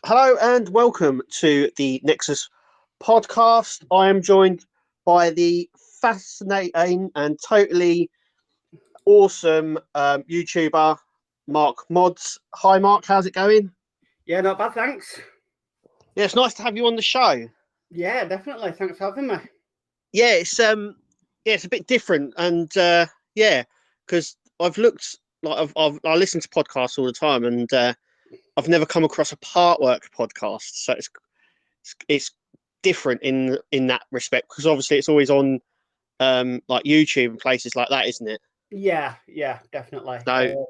Hello and welcome to the Nexus podcast. I am joined by the fascinating and totally awesome YouTuber Mark Mods. Hi, Mark. How's it going? Yeah, not bad, thanks. Yeah, it's nice to have you on the show. Yeah, definitely. Thanks for having me. It's a bit different, and because I've looked like I listen to podcasts all the time, and I've never come across a partwork podcast, so it's different in that respect because obviously it's always on like YouTube and places like that, isn't it? Yeah, definitely. So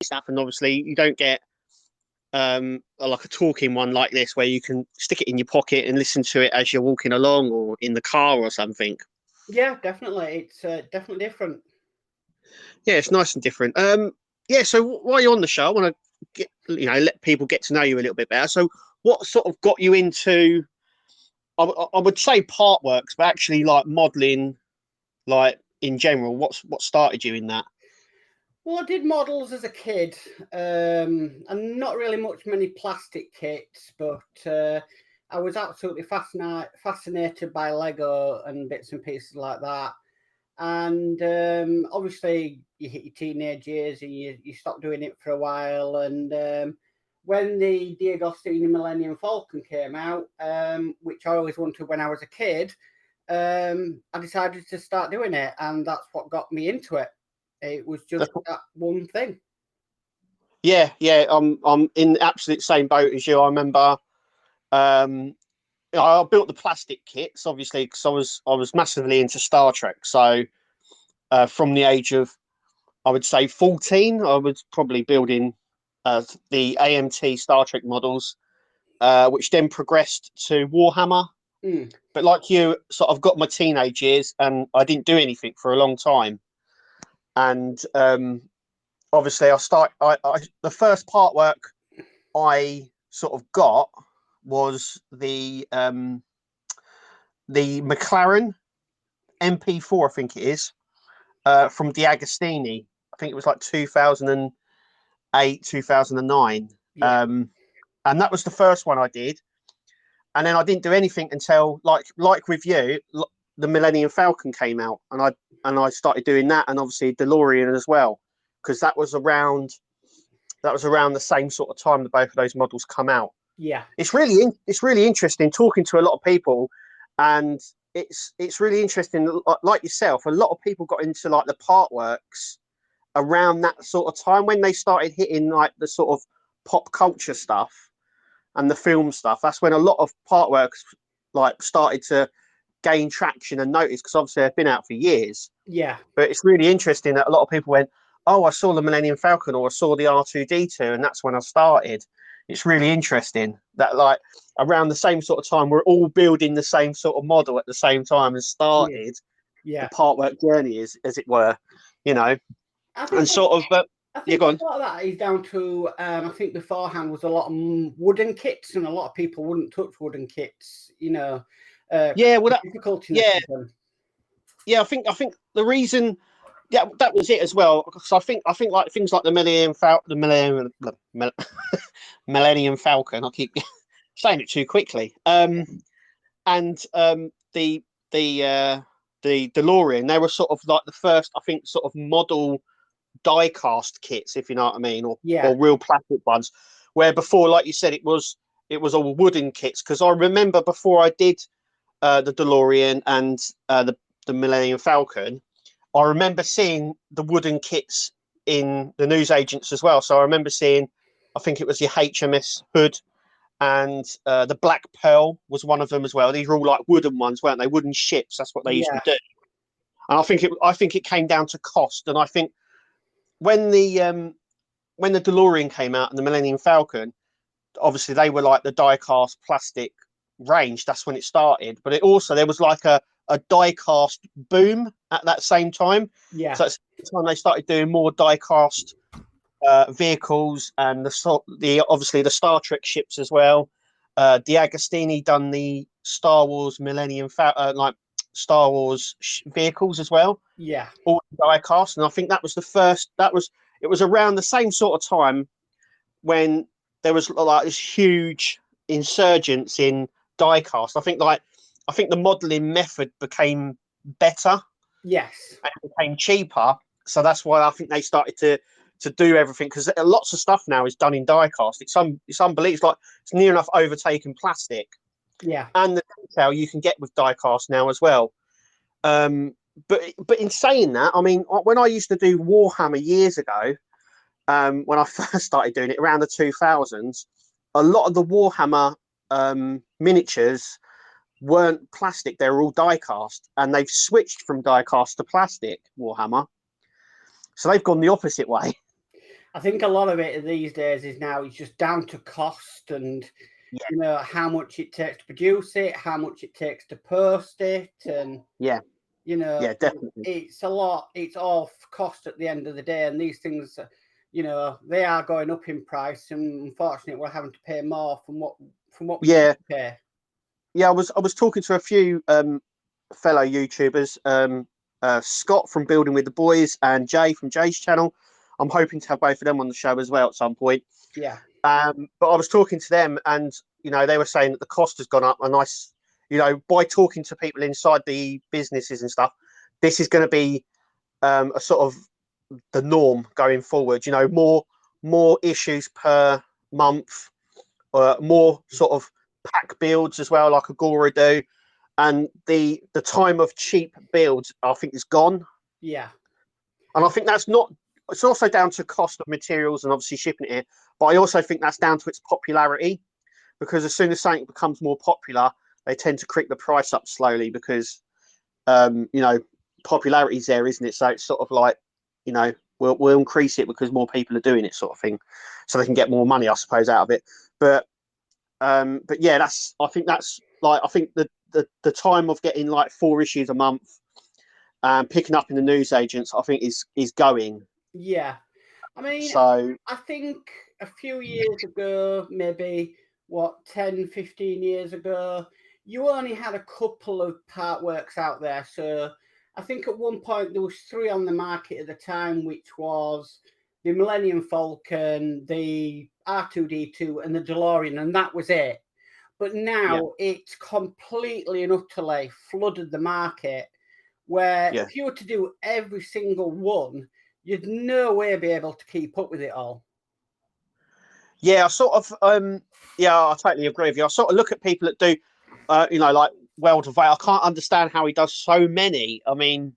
stuff, and obviously you don't get like a talking one like this where you can stick it in your pocket and listen to it as you're walking along or in the car or something. Yeah, definitely. It's definitely different. Yeah, it's nice and different. So while you're on the show, I want to let people get to know you a little bit better. So what sort of got you into? I would say partworks, but actually like modelling, like in general. What started you in that? Well, I did models as a kid, and not really many plastic kits, but I was absolutely fascinated by Lego and bits and pieces like that. And obviously, you hit your teenage years and you stop doing it for a while. And when the Diagostini Millennium Falcon came out, which I always wanted when I was a kid, I decided to start doing it, and that's what got me into it. It was just that one thing. Yeah. I'm in the absolute same boat as you. I remember I built the plastic kits, obviously, because I was massively into Star Trek. So from the age of, I would say, 14, I was probably building the AMT Star Trek models, which then progressed to Warhammer. But like you, sort of got my teenage years, and I didn't do anything for a long time. And obviously, the first part work I sort of got was the McLaren MP4, I think it is, from Diagostini. I think it was like 2008, 2009. Yeah. And that was the first one I did. And then I didn't do anything until like with you, the Millennium Falcon came out, and I started doing that, and obviously DeLorean as well, because that was around the same sort of time that both of those models come out. Yeah. It's really interesting talking to a lot of people, and it's really interesting. Like yourself, a lot of people got into like the part works around that sort of time when they started hitting like the sort of pop culture stuff and the film stuff. That's when a lot of part works like started to gain traction and notice, because obviously they've been out for years. Yeah. But it's really interesting that a lot of people went, "Oh, I saw the Millennium Falcon, or I saw the R2D2, and that's when I started." It's really interesting that like around the same sort of time we're all building the same sort of model at the same time and started Yeah. the part work journey, as it were, you know. I think And sort of, I yeah, think go a on. lot of that is down to I think beforehand was a lot of wooden kits, and a lot of people wouldn't touch wooden kits. Yeah, well, Difficulty. yeah, yeah. I think the reason, yeah, that was it as well. Because I think like things like the Millennium Falcon. I keep saying it too quickly. And the DeLorean, they were sort of like the first, I think, sort of model die cast kits, if you know what I mean, Yeah. or real plastic ones. Where before, like you said, it was all wooden kits. Because I remember before I did the DeLorean and the Millennium Falcon, I remember seeing the wooden kits in the newsagents as well. So I remember seeing, I think it was the HMS Hood, and the Black Pearl was one of them as well. These were all like wooden ones, weren't they? Wooden ships. That's what they used to Yeah. do. And I think it came down to cost. And I think when the DeLorean came out and the Millennium Falcon, obviously they were like the die-cast plastic range. That's when it started. But there was like a die-cast boom at that same time. Yeah. So it's the time they started doing more die-cast vehicles, and the obviously the Star Trek ships as well. Diagostini done the Star Wars like Star Wars vehicles as well. Yeah. All die-cast, and I think that was the first. It was around the same sort of time when there was like this huge insurgence in die cast. I think the modelling method became better. Yes. And it became cheaper. So that's why I think they started to do everything, because lots of stuff now is done in die cast. It's unbelievable. It's near enough overtaken plastic. Yeah. And the detail you can get with die cast now as well. But in saying that, I mean, when I used to do Warhammer years ago, when I first started doing it around the 2000s, a lot of the Warhammer miniatures weren't plastic; they were all die cast, and they've switched from die cast to plastic Warhammer. So they've gone the opposite way. I think a lot of it these days is now it's just down to cost and how much it takes to produce it, how much it takes to post it, and definitely. It's a lot. It's all cost at the end of the day, and these things, they are going up in price, and unfortunately, we're having to pay more from what we pay. Yeah, I was talking to a few fellow YouTubers, Scott from Building with the Boys and Jay from Jay's channel. I'm hoping to have both of them on the show as well at some point. Yeah. But I was talking to them, and they were saying that the cost has gone up, and by talking to people inside the businesses and stuff, this is going to be a sort of the norm going forward. More issues per month, more sort of pack builds as well, like Agora do, and the time of cheap builds, I think, is gone. Yeah, and I think that's not. It's also down to cost of materials and obviously shipping it here, but I also think that's down to its popularity, because as soon as something becomes more popular, they tend to creep the price up slowly because, popularity's there, isn't it? So it's sort of like, we'll increase it because more people are doing it, sort of thing, so they can get more money, I suppose, out of it. But yeah, I think the time of getting like 4 issues a month, picking up in the newsagents, I think is going. Yeah. I mean, so I think a few years ago, maybe 10, 15 years ago, you only had a couple of partworks out there. So I think at one point there was 3 on the market at the time, which was the Millennium Falcon, the R2D2, and the DeLorean, and that was it. But now it's completely and utterly flooded the market, where if you were to do every single one, you'd no way be able to keep up with it all. Yeah, I sort of, I totally agree with you. I sort of look at people that do, like World of Veil. I can't understand how he does so many. I mean,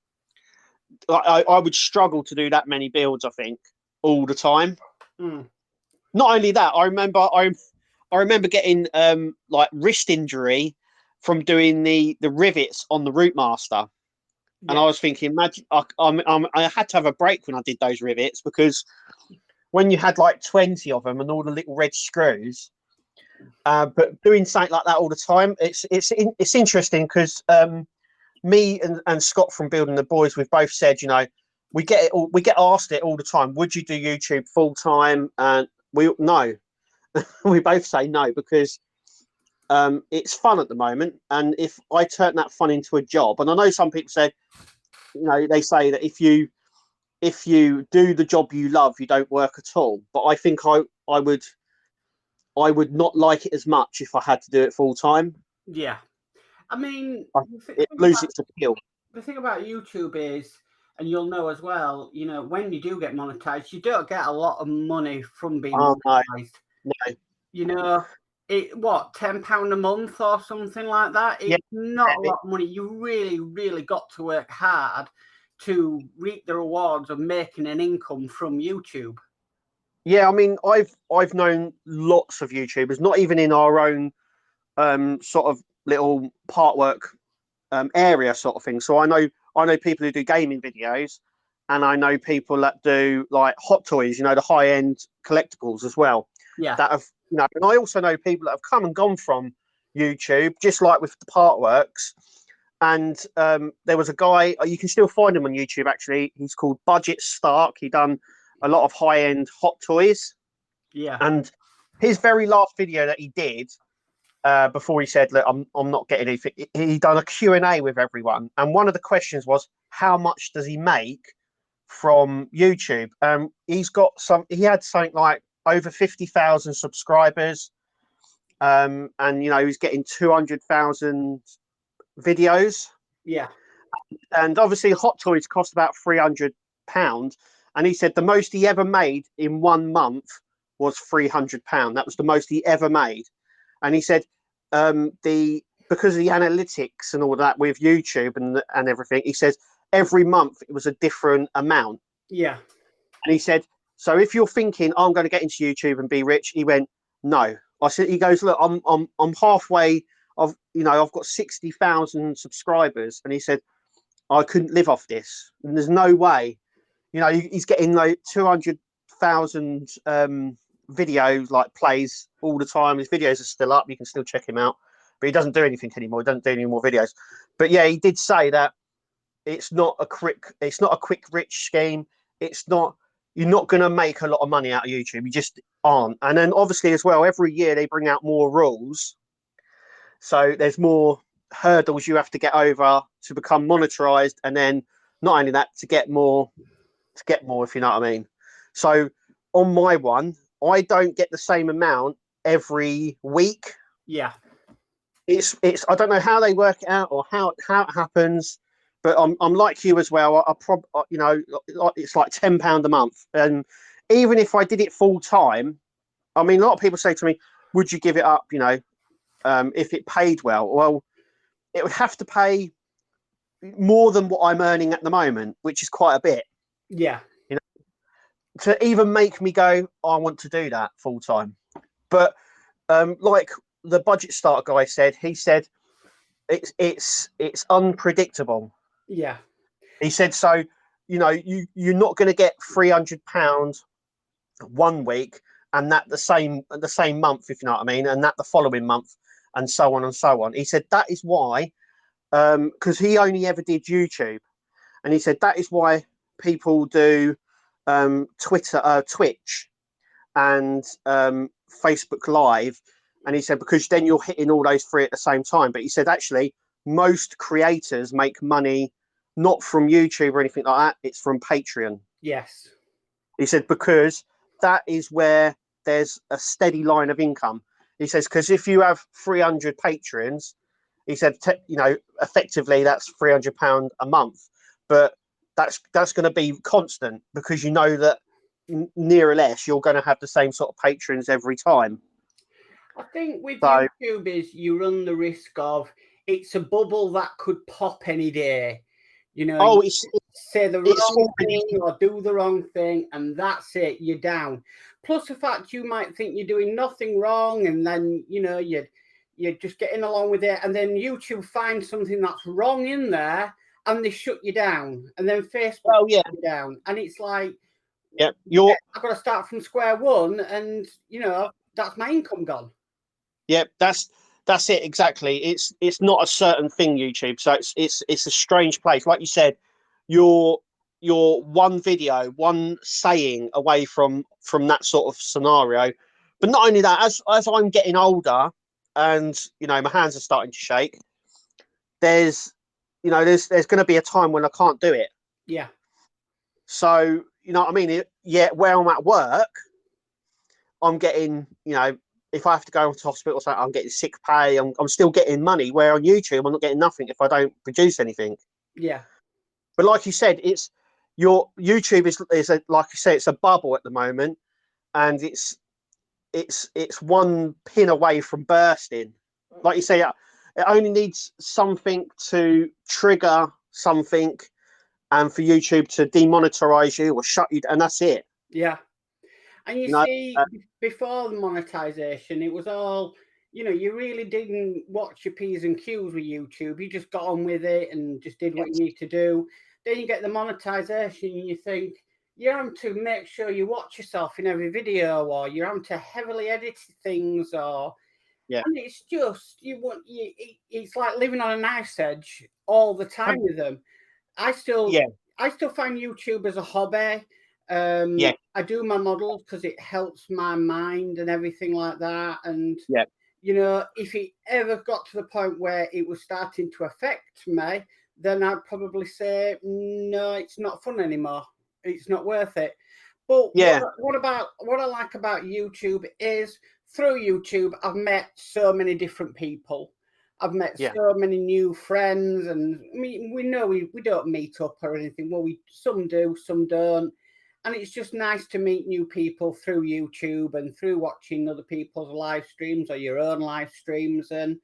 I would struggle to do that many builds, I think, all the time. Not only that, I remember getting like wrist injury from doing the rivets on the Rootmaster. And I was thinking, imagine, I had to have a break when I did those rivets, because when you had like 20 of them and all the little red screws, but doing something like that all the time, it's interesting, because me and Scott from Building the Boys, we've both said, we get asked it all the time. Would you do YouTube full time? And no, we both say no, because it's fun at the moment. And if I turn that fun into a job, and I know some people say, they say that if you do the job you love, you don't work at all. But I think I would not like it as much if I had to do it full time. Yeah. I mean, it loses its appeal. The thing about YouTube is, and you'll know as well, when you do get monetized, you don't get a lot of money from being monetized. No. £10 a month or something like that? It's not a lot of money. You really, really got to work hard to reap the rewards of making an income from YouTube. Yeah, I mean, I've known lots of YouTubers, not even in our own sort of little partwork area sort of thing. So I know people who do gaming videos, and I know people that do like Hot Toys, the high end collectibles as well. Yeah. That have, and I also know people that have come and gone from YouTube, just like with the partworks. And there was a guy, you can still find him on YouTube actually. He's called Budget Stark. He done a lot of high end Hot Toys. Yeah. And his very last video that he did, before he said, look, I'm not getting anything, he done a Q&A with everyone, and one of the questions was, how much does he make from YouTube? He had something like over 50,000 subscribers, and he's getting 200,000 videos. Yeah. And obviously, Hot Toys cost about £300, and he said the most he ever made in 1 month was £300. That was the most he ever made, and he said because of the analytics and all that with YouTube and everything, he says every month it was a different amount. Yeah. And he said, so if you're thinking, I'm going to get into YouTube and be rich, he went, no. I said, he goes, look, I'm halfway. I've got 60,000 subscribers, and he said I couldn't live off this, and there's no way. He's getting like 200,000 videos like plays all the time. His videos are still up. You can still check him out, but he doesn't do anything anymore. He doesn't do any more videos. But yeah, he did say that it's not a quick rich scheme. You're not going to make a lot of money out of YouTube. You just aren't. And then obviously as well, every year they bring out more rules. So there's more hurdles you have to get over to become monetized. And then not only that, to get more, if you know what I mean. So on my one, I don't get the same amount every week. Yeah. It's I don't know how they work it out or how it happens, but I'm like you as well. It's like £10 a month, and even if I did it full time, I mean, a lot of people say to me, "Would you give it up?" If it paid well. Well, it would have to pay more than what I'm earning at the moment, which is quite a bit. Yeah. To even make me go, I want to do that full time. But like the budget start guy said, he said it's unpredictable. Yeah. He said, so you're not going to get £300 1 week and that the same month, if you know what I mean, and that the following month, and so on and so on. He said that is why, because he only ever did YouTube, and he said that is why people do Twitch and Facebook Live. And he said, because then you're hitting all those three at the same time. But he said, actually, most creators make money not from YouTube or anything like that. It's from Patreon. Yes. He said, because that is where there's a steady line of income. He says, because if you have 300 patrons, he said, effectively that's £300 a month. But that's going to be constant, because you know that near or less you're going to have the same sort of patrons every time. I think with YouTube is you run the risk of it's a bubble that could pop any day. Say the wrong thing or do the wrong thing, and that's it. You're down. Plus the fact you might think you're doing nothing wrong, and then you're just getting along with it, and then YouTube finds something that's wrong in there, and they shut you down, and then Facebook shut you down, and it's like, I've got to start from square one, and that's my income gone. Yeah, that's it exactly. It's not a certain thing, YouTube. So it's a strange place. Like you said, you're one video, one saying away from that sort of scenario. But not only that, as I'm getting older and my hands are starting to shake, there's going to be a time when I can't do it. Yeah. So you know what I mean? Where I'm at work, I'm getting if I have to go to hospital, so I'm getting sick pay. I'm still getting money. Where on YouTube, I'm not getting nothing if I don't produce anything. Yeah. But like you said, your YouTube is like you say, it's a bubble at the moment, and it's one pin away from bursting. Like you say, it only needs something to trigger something, and for YouTube to demonetize you or shut you, and that's it. Yeah. And you see, before the monetization, it was all, you really didn't watch your P's and Q's with YouTube. You just got on with it and just did what you need to do. Then you get the monetization and you think, you're having to make sure you watch yourself in every video, or you're having to heavily edit things, and it's just, it's like living on a knife's edge all the time with them. I still find YouTube as a hobby. I do my models because it helps my mind and everything like that. And if it ever got to the point where it was starting to affect me, then I'd probably say no, it's not fun anymore. It's not worth it. But Yeah, what I like about YouTube is through YouTube, I've met so many different people. I've met yeah, so many new friends, and we know we don't meet up or anything. Well, some do, some don't, and it's just nice to meet new people through YouTube and through watching other people's live streams or your own live streams. And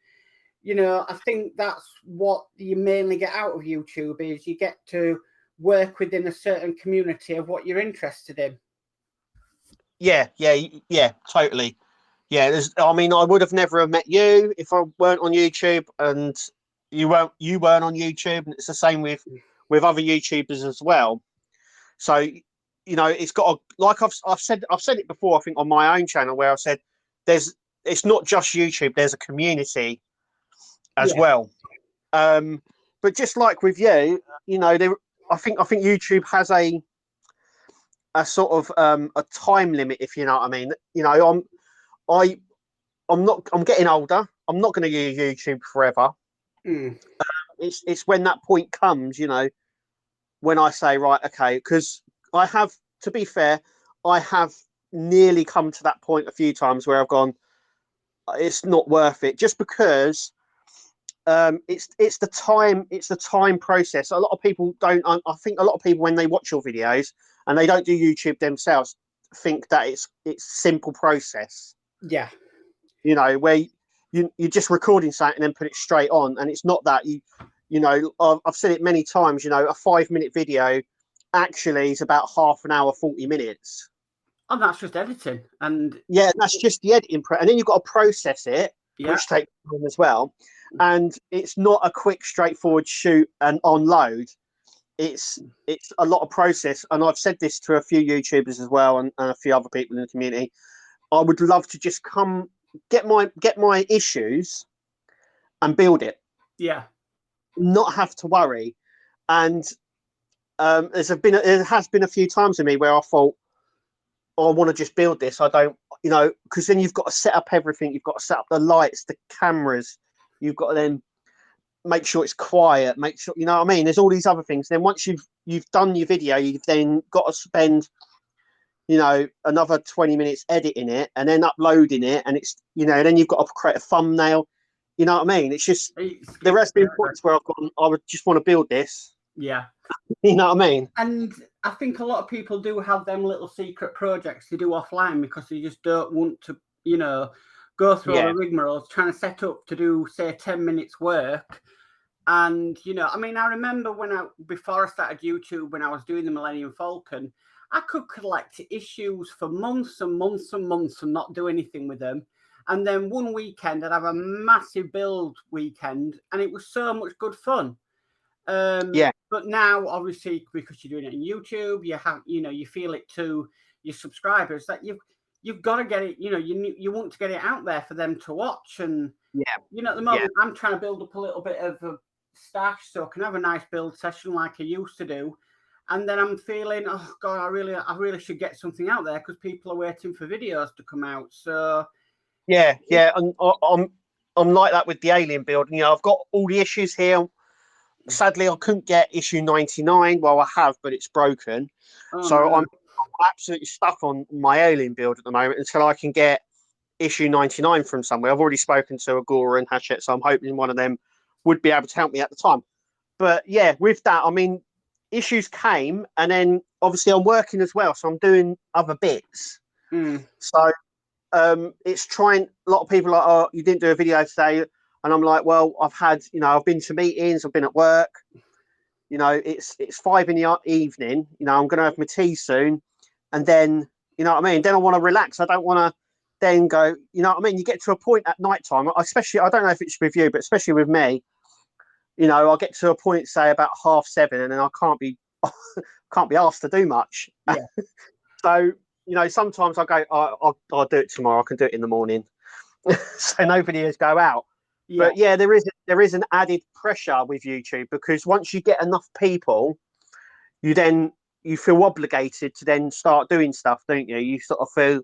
I think that's what you mainly get out of YouTube is you get to work within a certain community of what you're interested in. yeah, totally. Yeah, I mean, I would have never have met you if I weren't on YouTube, and you weren't on YouTube, and it's the same with other YouTubers as well. So, it's got like I've said it before. I think on my own channel where I've said it's not just YouTube. There's a community as Yeah, well. But just like with you, I think YouTube has a sort of a time limit, if you know what I mean. I I'm getting older. I'm not going to use YouTube forever. mm. It's when that point comes, when I say right, okay, because I have, to be fair, I have nearly come to that point a few times where I've gone, it's not worth it, just because it's the time process. A lot of people don't. I think a lot of people when they watch your videos and they don't do YouTube themselves think that it's simple process. Yeah, Where you're just recording something and then put it straight on, and it's not that. I've said it many times. A 5-minute video actually is about half an hour, 40 minutes. and that's just editing. And Yeah, that's just the editing, and then you've got to process it, yeah, which takes time as well. And it's not a quick, straightforward shoot and unload. It's a lot of process, and I've said this to a few YouTubers as well, and a few other people in the community. I would love to just come get my issues and build it, yeah, not have to worry. And there has been a few times with me where I thought, oh, I want to just build this. I don't, because then you've got to set up everything. You've got to set up the lights, the cameras. You've got to then make sure it's quiet. Make sure, you know what I mean. There's all these other things. Then once you've done your video, you've then got to spend, another 20 minutes editing it and then uploading it, and it's, then you've got to create a thumbnail. You know what I mean? It's just there has been points where I've gone, I would just want to build this. yeah. You know what I mean? And I think a lot of people do have them little secret projects they do offline because they just don't want to, go through all the rigmarole trying to set up to do, say, 10 minutes work. And, I mean, I remember before I started YouTube, when I was doing the Millennium Falcon, I could collect issues for months and months and months and not do anything with them. And then one weekend, I'd have a massive build weekend, and it was so much good fun. But now, obviously, because you're doing it on YouTube, you have, you feel it to your subscribers that you've got to get it. You want to get it out there for them to watch. And at the moment, I'm trying to build up a little bit of a stash so I can have a nice build session like I used to do. And then I'm feeling, oh God, I really should get something out there because people are waiting for videos to come out. So and I'm like that with the alien build. I've got all the issues here. Sadly, I couldn't get issue 99. Well, I have, but it's broken. I'm absolutely stuck on my alien build at the moment until I can get issue 99 from somewhere. I've already spoken to Agora and Hachette, so I'm hoping one of them would be able to help me at the time. But yeah, with that, I mean, issues came, and then obviously I'm working as well, so I'm doing other bits. So it's trying. A lot of people are like, oh, you didn't do a video today. And I'm like, well, I've been to meetings, I've been at work. It's 5 in the evening. I'm going to have my tea soon, and then you know what I mean. Then I want to relax. I don't want to then go. You know what I mean. You get to a point at night time, especially. I don't know if it's with you, but especially with me. I'll get to a point, say about 7:30, and then I can't be asked to do much. Yeah. So sometimes I go, I'll do it tomorrow. I can do it in the morning, so no videos go out. Yeah. But yeah, there is an added pressure with YouTube because once you get enough people, you feel obligated to then start doing stuff, don't you? You sort of feel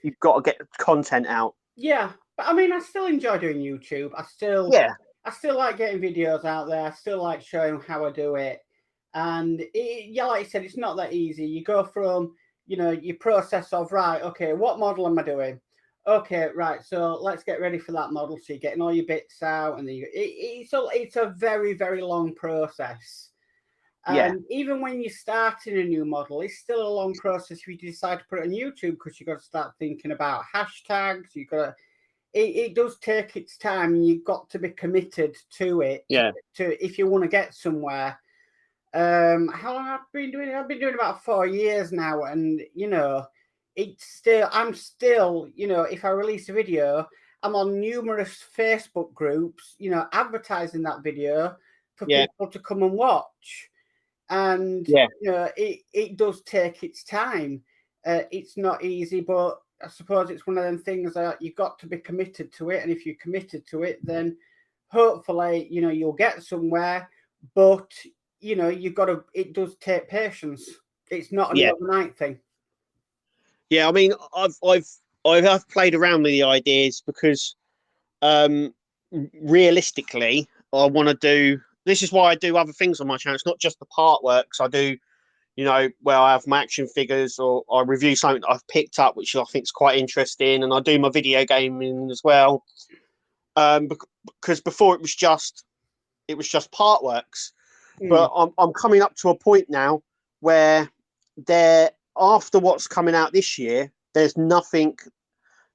you've got to get content out. Yeah, but I mean, I still enjoy doing YouTube. I still like getting videos out there. I still like showing how I do it. And like I said, it's not that easy. You go from your process of, right, okay, what model am I doing? Okay, right, so let's get ready for that model. So you're getting all your bits out, and then it's a very, very long process. And even when you're starting a new model, it's still a long process if you decide to put it on YouTube, because you've got to start thinking about hashtags. You've got to, it does take its time, and you've got to be committed to it to if you want to get somewhere. How long I've been doing it? I've been doing about 4 years now, and I'm still, if I release a video, I'm on numerous Facebook groups, advertising that video for people to come and watch. And it does take its time. It's not easy, but I suppose it's one of them things that you've got to be committed to it. And if you're committed to it, then hopefully, you'll get somewhere. But you've got to. It does take patience. It's not an overnight thing. Yeah, I mean, I've played around with the ideas because, realistically, I want to do. This is why I do other things on my channel. It's not just the partworks. I do, where I have my action figures, or I review something that I've picked up, which I think is quite interesting, and I do my video gaming as well. Because before it was just partworks, but I'm coming up to a point now where after what's coming out this year, there's nothing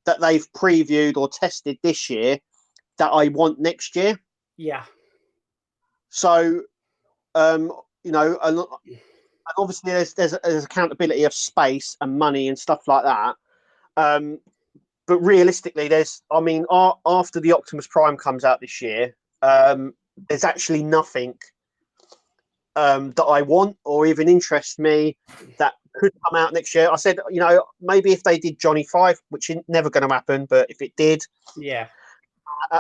that they've previewed or tested this year that I want next year. Yeah. So, and obviously there's accountability of space and money and stuff like that. But realistically, after the Optimus Prime comes out this year, there's actually nothing that I want or even interests me that could come out next year. I said, maybe if they did Johnny 5, which is never going to happen, but if it did,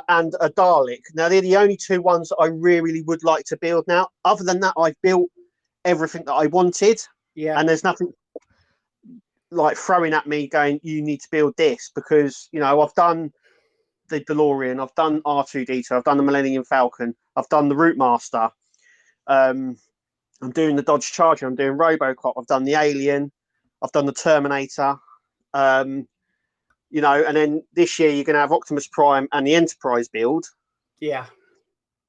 and a Dalek. Now, they're the only two ones that I really would like to build now. Other than that, I've built everything that I wanted. Yeah. And there's nothing like throwing at me going, you need to build this, because, I've done the DeLorean, I've done R2-D2, I've done the Millennium Falcon, I've done the Route Master. I'm doing the Dodge Charger, I'm doing Robocop, I've done the Alien, I've done the Terminator. And then this year you're going to have Optimus Prime and the Enterprise build. Yeah.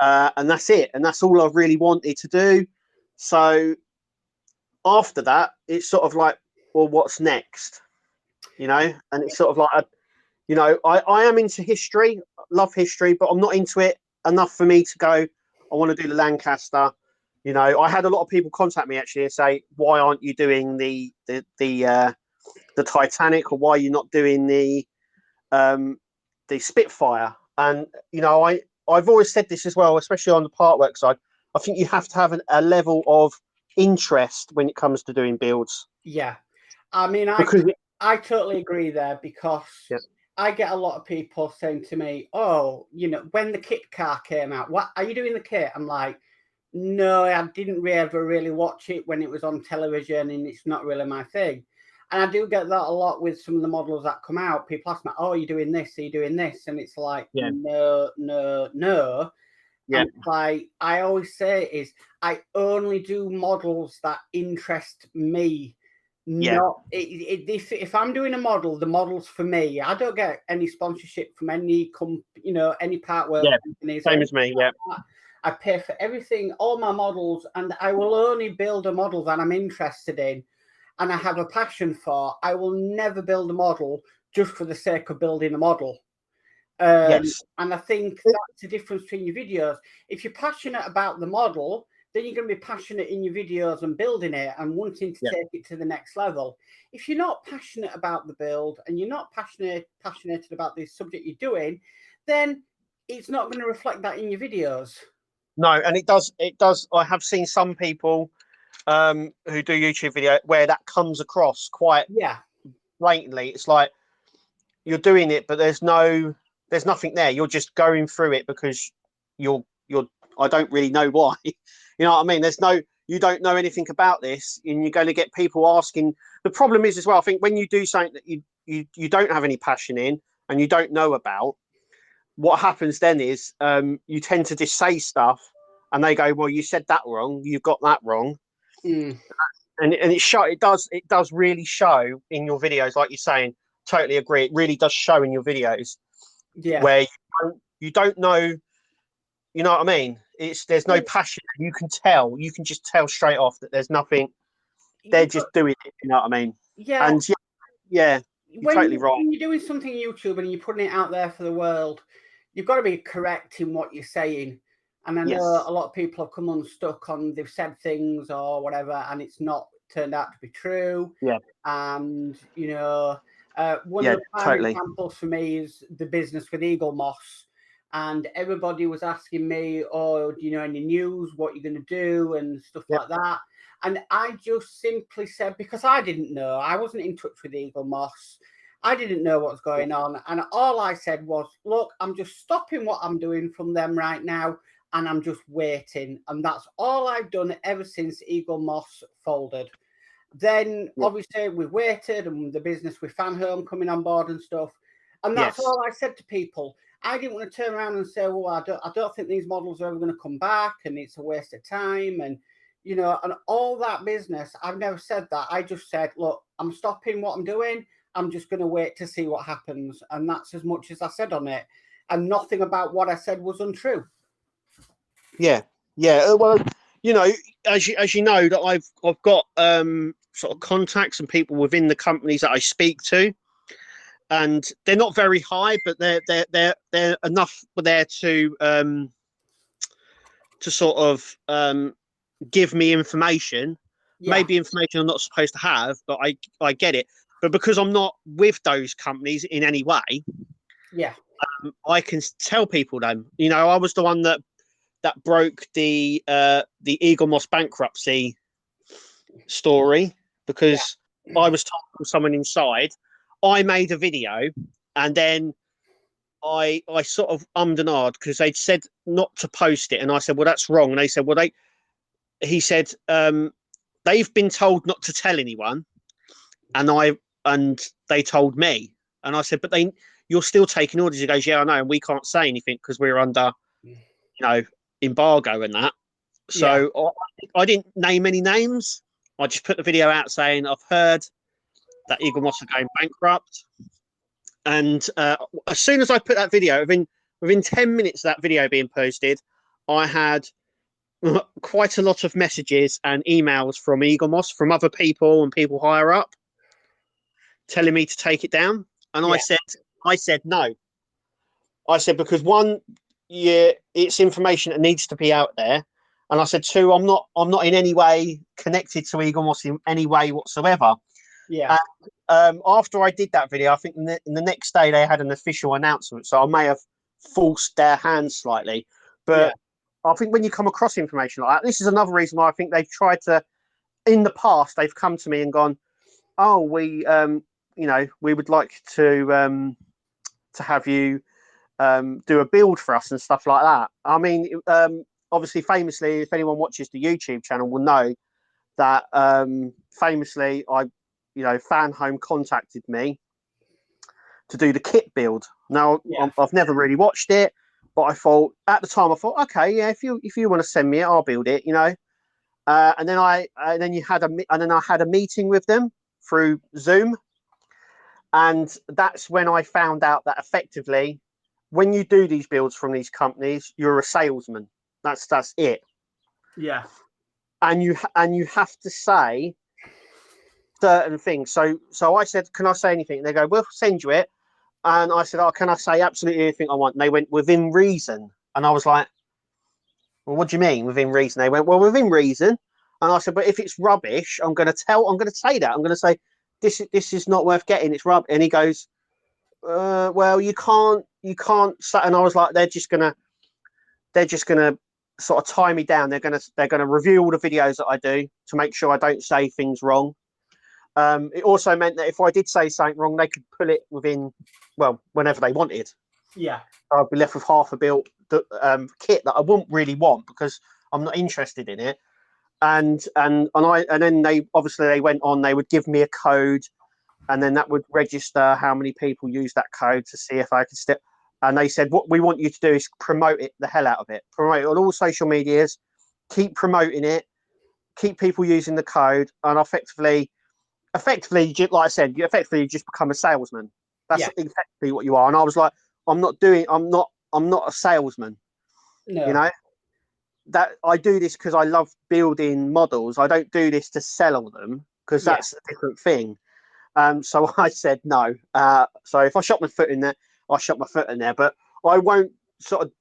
And that's it. And that's all I've really wanted to do. So after that, it's sort of like, well, what's next? And it's sort of like, I am into history, love history, but I'm not into it enough for me to go, I want to do the Lancaster. I had a lot of people contact me actually and say, why aren't you doing the Titanic, or why are you not doing the Spitfire? And I've always said this as well, especially on the partwork side. I think you have to have a level of interest when it comes to doing builds. Yeah, I mean, I totally agree there, because I get a lot of people saying to me, "Oh, when the kit car came out, what are you doing the kit?" I'm like, no, I didn't ever really watch it when it was on television, and it's not really my thing. And I do get that a lot with some of the models that come out. People ask me, "Oh, are you doing this? Are you doing this?" And it's like, no. Yeah. And like I always say is, I only do models that interest me. Yeah. Not if I'm doing a model, the model's for me. I don't get any sponsorship from any any partwork companies. Same as me. Yeah. I pay for everything, all my models, and I will only build a model that I'm interested in and I have a passion for. I will never build a model just for the sake of building a model. And I think that's the difference between your videos. If you're passionate about the model, then you're going to be passionate in your videos and building it and wanting to take it to the next level. If you're not passionate about the build and you're not passionate about the subject you're doing, then it's not going to reflect that in your videos. No, and it does. I have seen some people who do YouTube video where that comes across quite blatantly. It's like you're doing it, but there's nothing there. You're just going through it because you're. I don't really know why. You know what I mean? You don't know anything about this, and you're going to get people asking. The problem is as well, I think when you do something that you don't have any passion in and you don't know about, what happens then is you tend to just say stuff and they go, well, you said that wrong, you've got that wrong. and it does really show in your videos, like you're saying. Totally agree. It really does show in your videos Yeah. where you don't know. You know what I mean? There's no passion. You can just tell straight off that there's nothing. They're just doing it. You know what I mean? Yeah. And yeah, you're totally right. When you're doing something YouTube and you're putting it out there for the world, you've got to be correct in what you're saying. And I know a lot of people have come unstuck on, they've said things or whatever, and it's not turned out to be true. Yeah. And, you know, one of the prime examples for me is the business with Eagle Moss. And everybody was asking me, oh, do you know any news, what you're going to do and stuff like that. And I just simply said, because I didn't know, I wasn't in touch with Eagle Moss. I didn't know what was going on. And all I said was, look, I'm just stopping what I'm doing from them right now. And I'm just waiting. And that's all I've done ever since Eagle Moss folded. Then obviously we waited, and the business with Fan Home coming on board and stuff. And that's all I said to people. I didn't want to turn around and say, well, I don't think these models are ever going to come back and it's a waste of time. And, you know, and all that business, I've never said that. I just said, look, I'm stopping what I'm doing. I'm just going to wait to see what happens. And that's as much as I said on it. And nothing about what I said was untrue. Yeah. Well, you know, as you know, that I've got sort of contacts and people within the companies that I speak to, and they're not very high, but they're enough there to sort of give me information, maybe information I'm not supposed to have, but I get it. But because I'm not with those companies in any way, I can tell people them. You know, I was the one that broke the Eagle Moss bankruptcy story because I was told from someone inside. I made a video, and then I sort of ummed and ahed because they'd said not to post it, and I said, well, that's wrong. And they said, well, he said they've been told not to tell anyone, and they told me, and I said, but you're still taking orders. He goes, yeah, I know, and we can't say anything because we're under, you know, embargo and that. So I didn't name any names. I just put the video out saying I've heard that Eagle Moss are going bankrupt. And as soon as I put that video, within 10 minutes of that video being posted, I had quite a lot of messages and emails from Eagle Moss, from other people and people higher up, telling me to take it down. And I said no. I said, because one, it's information that needs to be out there. And I said, two, I'm not in any way connected to Eagle Moss in any way whatsoever. Yeah. And after I did that video, I think in the next day they had an official announcement. So I may have forced their hand slightly. But I think when you come across information like that, this is another reason why I think they've tried to, in the past, they've come to me and gone, oh, we would like to have you do a build for us and stuff like that. I mean, obviously, famously, if anyone watches the YouTube channel will know that famously, Fan Home contacted me to do the kit build. Now, I've never really watched it, but I thought at the time, okay, yeah, if you want to send me it, I'll build it, you know. And then I had a meeting with them through Zoom, and that's when I found out that effectively, when you do these builds from these companies, you're a salesman. That's it. Yeah. And you have to say certain things. So I said, can I say anything? And they go, we'll send you it. And I said, oh, can I say absolutely anything I want? And they went, within reason. And I was like, well, what do you mean within reason? They went, well, within reason. And I said, but if it's rubbish, I'm going to say that. I'm going to say, this is not worth getting. It's rubbish. And he goes, well, you can't say. And I was like, they're just gonna sort of tie me down. They're gonna review all the videos that I do to make sure I don't say things wrong. It also meant that if I did say something wrong, they could pull it whenever they wanted. Yeah, I'd be left with half a built kit that I wouldn't really want because I'm not interested in it. And then they went on. They would give me a code, and then that would register how many people use that code to see if I could still. And they said, what we want you to do is promote it the hell out of it. Promote it on all social medias. Keep promoting it. keep people using the code, and effectively, like I said, you effectively just become a salesman. That's exactly what you are. And I was like, I'm not a salesman. No. You know, that I do this because I love building models. I don't do this to sell them, because that's a different thing. So I said no. So if I shot my foot in there, I shot my foot in there. But I won't sort of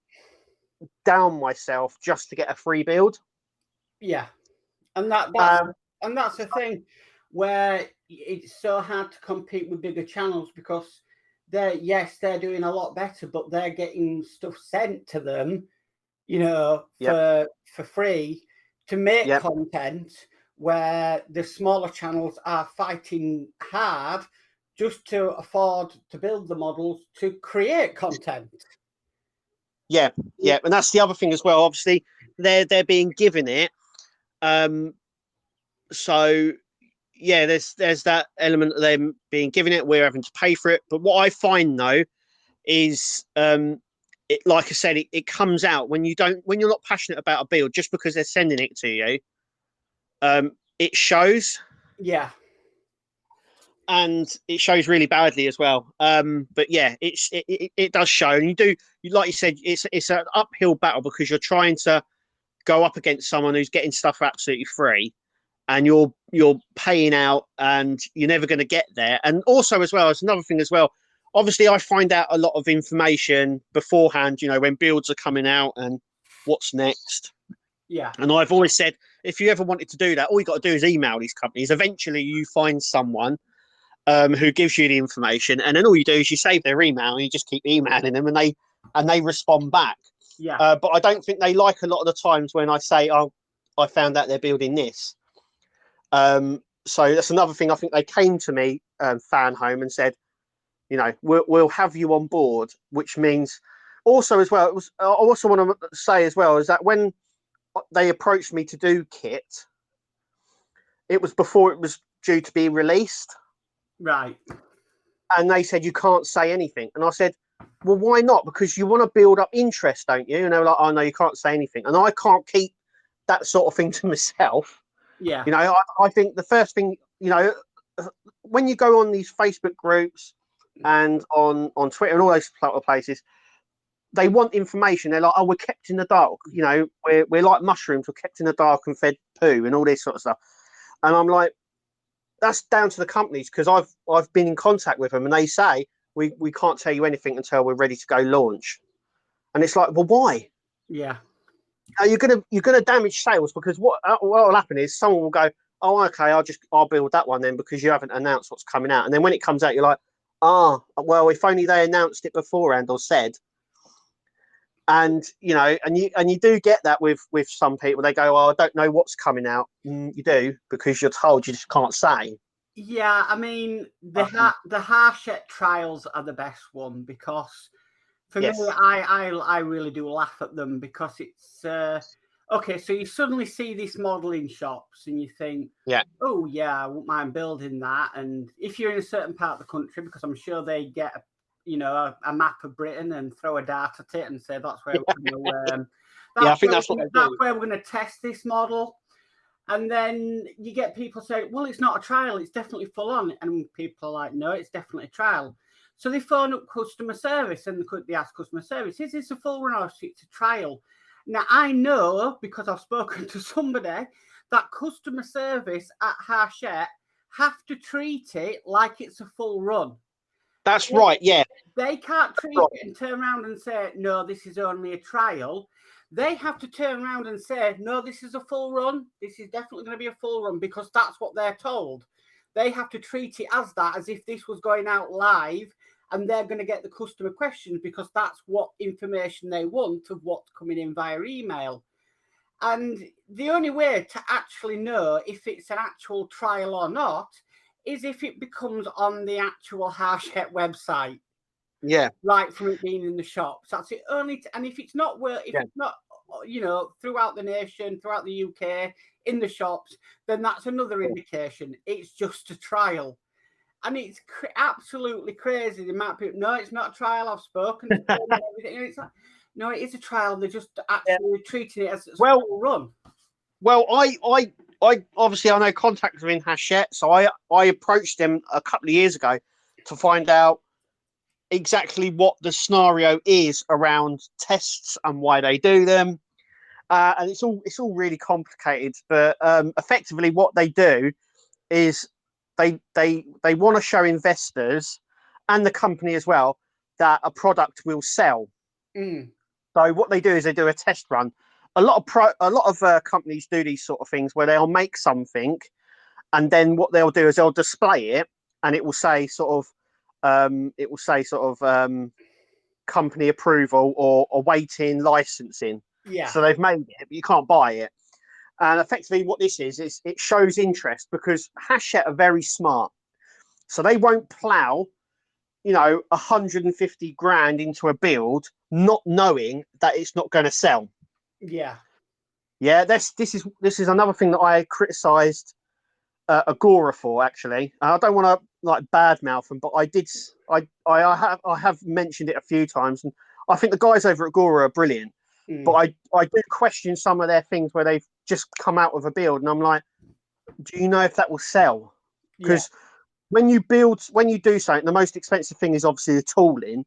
down myself just to get a free build. Yeah, and that's the thing where it's so hard to compete with bigger channels, because they're doing a lot better, but they're getting stuff sent to them, you know, for free to make content, where the smaller channels are fighting hard just to afford to build the models to create content. Yeah, and that's the other thing as well. Obviously, they're being given it. So yeah, there's that element of them being given it. We're having to pay for it. But what I find though is, it, like I said, it comes out when you're not passionate about a build, just because they're sending it to you. It shows. Yeah. And it shows really badly as well. But yeah, it does show, and you do, like you said, it's an uphill battle, because you're trying to go up against someone who's getting stuff for absolutely free, and you're paying out, and you're never going to get there. And also, as well, as another thing as well, obviously I find out a lot of information beforehand, you know, when builds are coming out and what's next. Yeah. And I've always said, if you ever wanted to do that, all you got to do is email these companies. Eventually you find someone who gives you the information, and then all you do is you save their email and you just keep emailing them, and they respond back. Yeah. But I don't think they like a lot of the times when I say, "Oh, I found out they're building this." So that's another thing. I think they came to me, Fan Home, and said, you know, we'll have you on board, which means also as well. I also want to say as well is that when they approached me to do kit, it was before it was due to be released. Right. And they said, you can't say anything. And I said, well, why not? Because you want to build up interest, don't you? And they were like, oh, no, you can't say anything. And I can't keep that sort of thing to myself. Yeah. You know, I think the first thing, you know, when you go on these Facebook groups and on Twitter and all those places, they want information. They're like, oh, we're kept in the dark. You know, we're like mushrooms. We're kept in the dark and fed poo and all this sort of stuff. And I'm like, that's down to the companies, because I've been in contact with them, and they say we can't tell you anything until we're ready to go launch. And it's like, well, why? Yeah. You're gonna damage sales, because what will happen is someone will go, oh, okay, I'll build that one then, because you haven't announced what's coming out. And then when it comes out, you're like, well, if only they announced it beforehand or said. And you know, and you do get that with some people. They go, "Oh, I don't know what's coming out." You do, because you're told, you just can't say. Yeah, I mean, the Harshette trials are the best one, because for me, I really do laugh at them, because it's okay. So you suddenly see this model in shops, and you think, oh yeah, I wouldn't mind building that. And if you're in a certain part of the country, because I'm sure they get a map of Britain and throw a dart at it and say that's where we're going to, I think that's where we're going to test this model. And then you get people say, well, it's not a trial, it's definitely full on. And people are like, no, it's definitely a trial. So they phone up customer service and they ask customer service, is this a full run or is it a trial? Now, I know, because I've spoken to somebody, that customer service at Harshette have to treat it like it's a full run. That's right, yeah. They can't treat it and turn around and say, no, this is only a trial. They have to turn around and say, no, this is a full run. This is definitely going to be a full run, because that's what they're told. They have to treat it as that, as if this was going out live, and they're going to get the customer questions, because that's what information they want of what's coming in via email. And the only way to actually know if it's an actual trial or not is if it becomes on the actual Harshette website. Yeah. Right, from it being in the shops. That's it only. And if it's not it's not, throughout the nation, throughout the UK, in the shops, then that's another indication. It's just a trial. And it's absolutely crazy. The amount of people, no, it's not a trial. I've spoken to them and everything. And it's like, no, it is a trial. They're just actually treating it as a full run. Well, I I obviously I know contacts within Hachette, so I approached them a couple of years ago to find out exactly what the scenario is around tests and why they do them. And it's all really complicated, but effectively what they do is they want to show investors and the company as well that a product will sell. Mm. So what they do is they do a test run. A lot of companies do these sort of things where they'll make something, and then what they'll do is they'll display it, and it will say company approval or awaiting licensing. Yeah. So they've made it, but you can't buy it. And effectively, what this is it shows interest because Hachette are very smart. So they won't plow, 150 grand into a build, not knowing that it's not going to sell. Yeah. Yeah, this is another thing that I criticised Agora for actually. I don't want to like badmouth them, but I have mentioned it a few times, and I think the guys over at Agora are brilliant. Mm. But I do question some of their things where they've just come out with a build, and I'm like, do you know if that will sell? Because when you do something, the most expensive thing is obviously the tooling,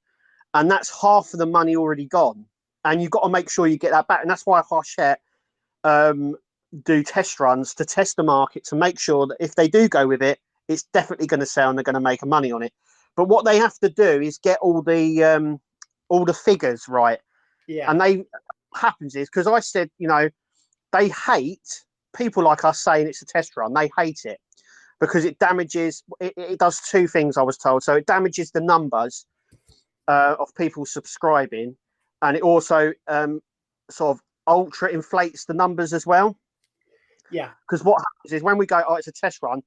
and that's half of the money already gone, and you've got to make sure you get that back, and that's why Hachette do test runs to test the market to make sure that if they do go with it, it's definitely going to sell and they're going to make money on it. But what they have to do is get all the figures right. Yeah. And happens is because I said, they hate people like us saying it's a test run. They hate it because it damages. It does two things, I was told. So it damages the numbers of people subscribing, and it also sort of ultra inflates the numbers as well. Yeah. Because what happens is when we go, it's a test run,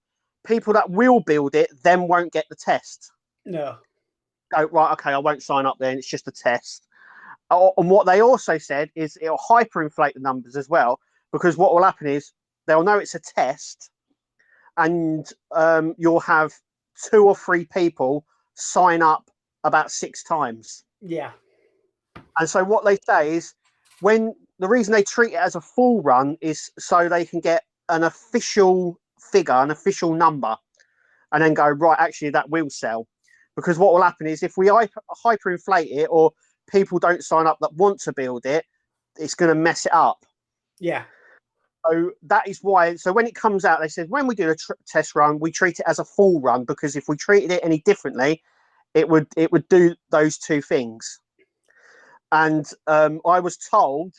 people that will build it then won't get the test. No. Go, right, okay, I won't sign up then. It's just a test. And what they also said is it'll hyperinflate the numbers as well, because what will happen is they'll know it's a test, and you'll have 2 or 3 people sign up about 6 times. Yeah. And so what they say is the reason they treat it as a full run is so they can get an official figure, an official number, and then go, right, actually that will sell. Because what will happen is if we hyperinflate it or people don't sign up that want to build it, it's going to mess it up. Yeah. So that is why. So when it comes out, they said when we do a test run, we treat it as a full run, because if we treated it any differently, it would do those 2 things. And I was told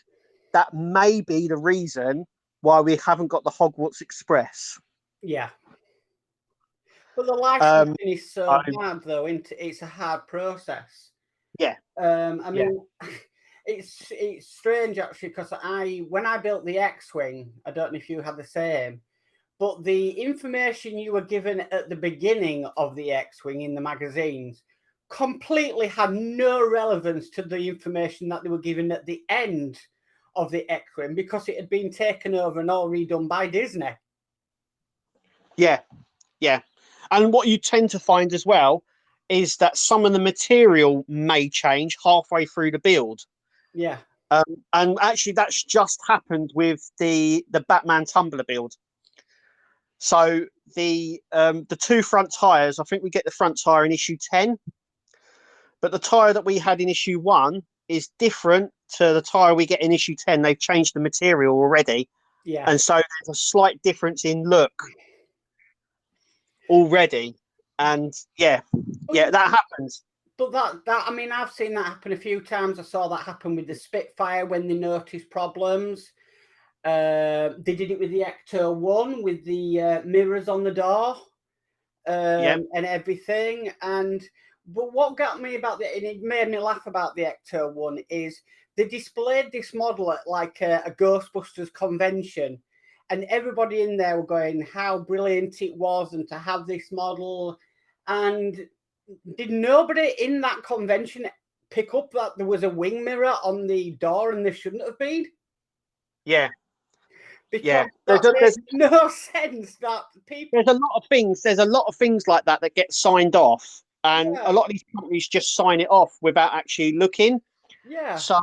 that may be the reason why we haven't got the Hogwarts Express. Yeah. But the licensing is so bad, though. It's a hard process. Yeah. I mean, it's strange actually, because when I built the X-wing, I don't know if you had the same, but the information you were given at the beginning of the X-wing in the magazines completely had no relevance to the information that they were given at the end of the X-wing, because it had been taken over and all redone by Disney. Yeah. And what you tend to find as well is that some of the material may change halfway through the build. Yeah. And actually, that's just happened with the Batman Tumbler build. So the 2 front tires, I think we get the front tire in issue 10, but the tire that we had in issue 1 is different to the tire we get in issue 10. They've changed the material already. Yeah. And so there's a slight difference in look already. And that happens. But that I mean, I've seen that happen a few times. I saw that happen with the Spitfire when they noticed problems. They did it with the Ecto 1 with the mirrors on the door and everything. But what got me about and it made me laugh about the Ecto 1 is they displayed this model at like a Ghostbusters convention, and everybody in there were going how brilliant it was and to have this model. And did nobody in that convention pick up that there was a wing mirror on the door and there shouldn't have been? Yeah. Because that makes no sense. That people. There's a lot of things like that get signed off, and a lot of these companies just sign it off without actually looking. Yeah. So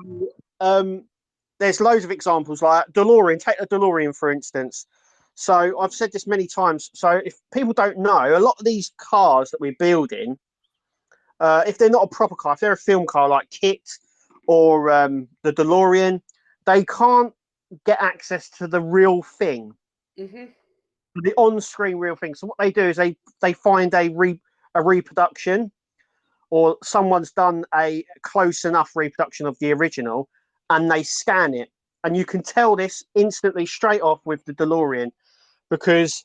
there's loads of examples like DeLorean. Take the DeLorean for instance. So I've said this many times. So if people don't know, a lot of these cars that we're building, if they're not a proper car, if they're a film car like Kit or the DeLorean, they can't get access to the real thing, the on-screen real thing. So what they do is they find a reproduction, or someone's done a close enough reproduction of the original, and they scan it. And you can tell this instantly straight off with the DeLorean, because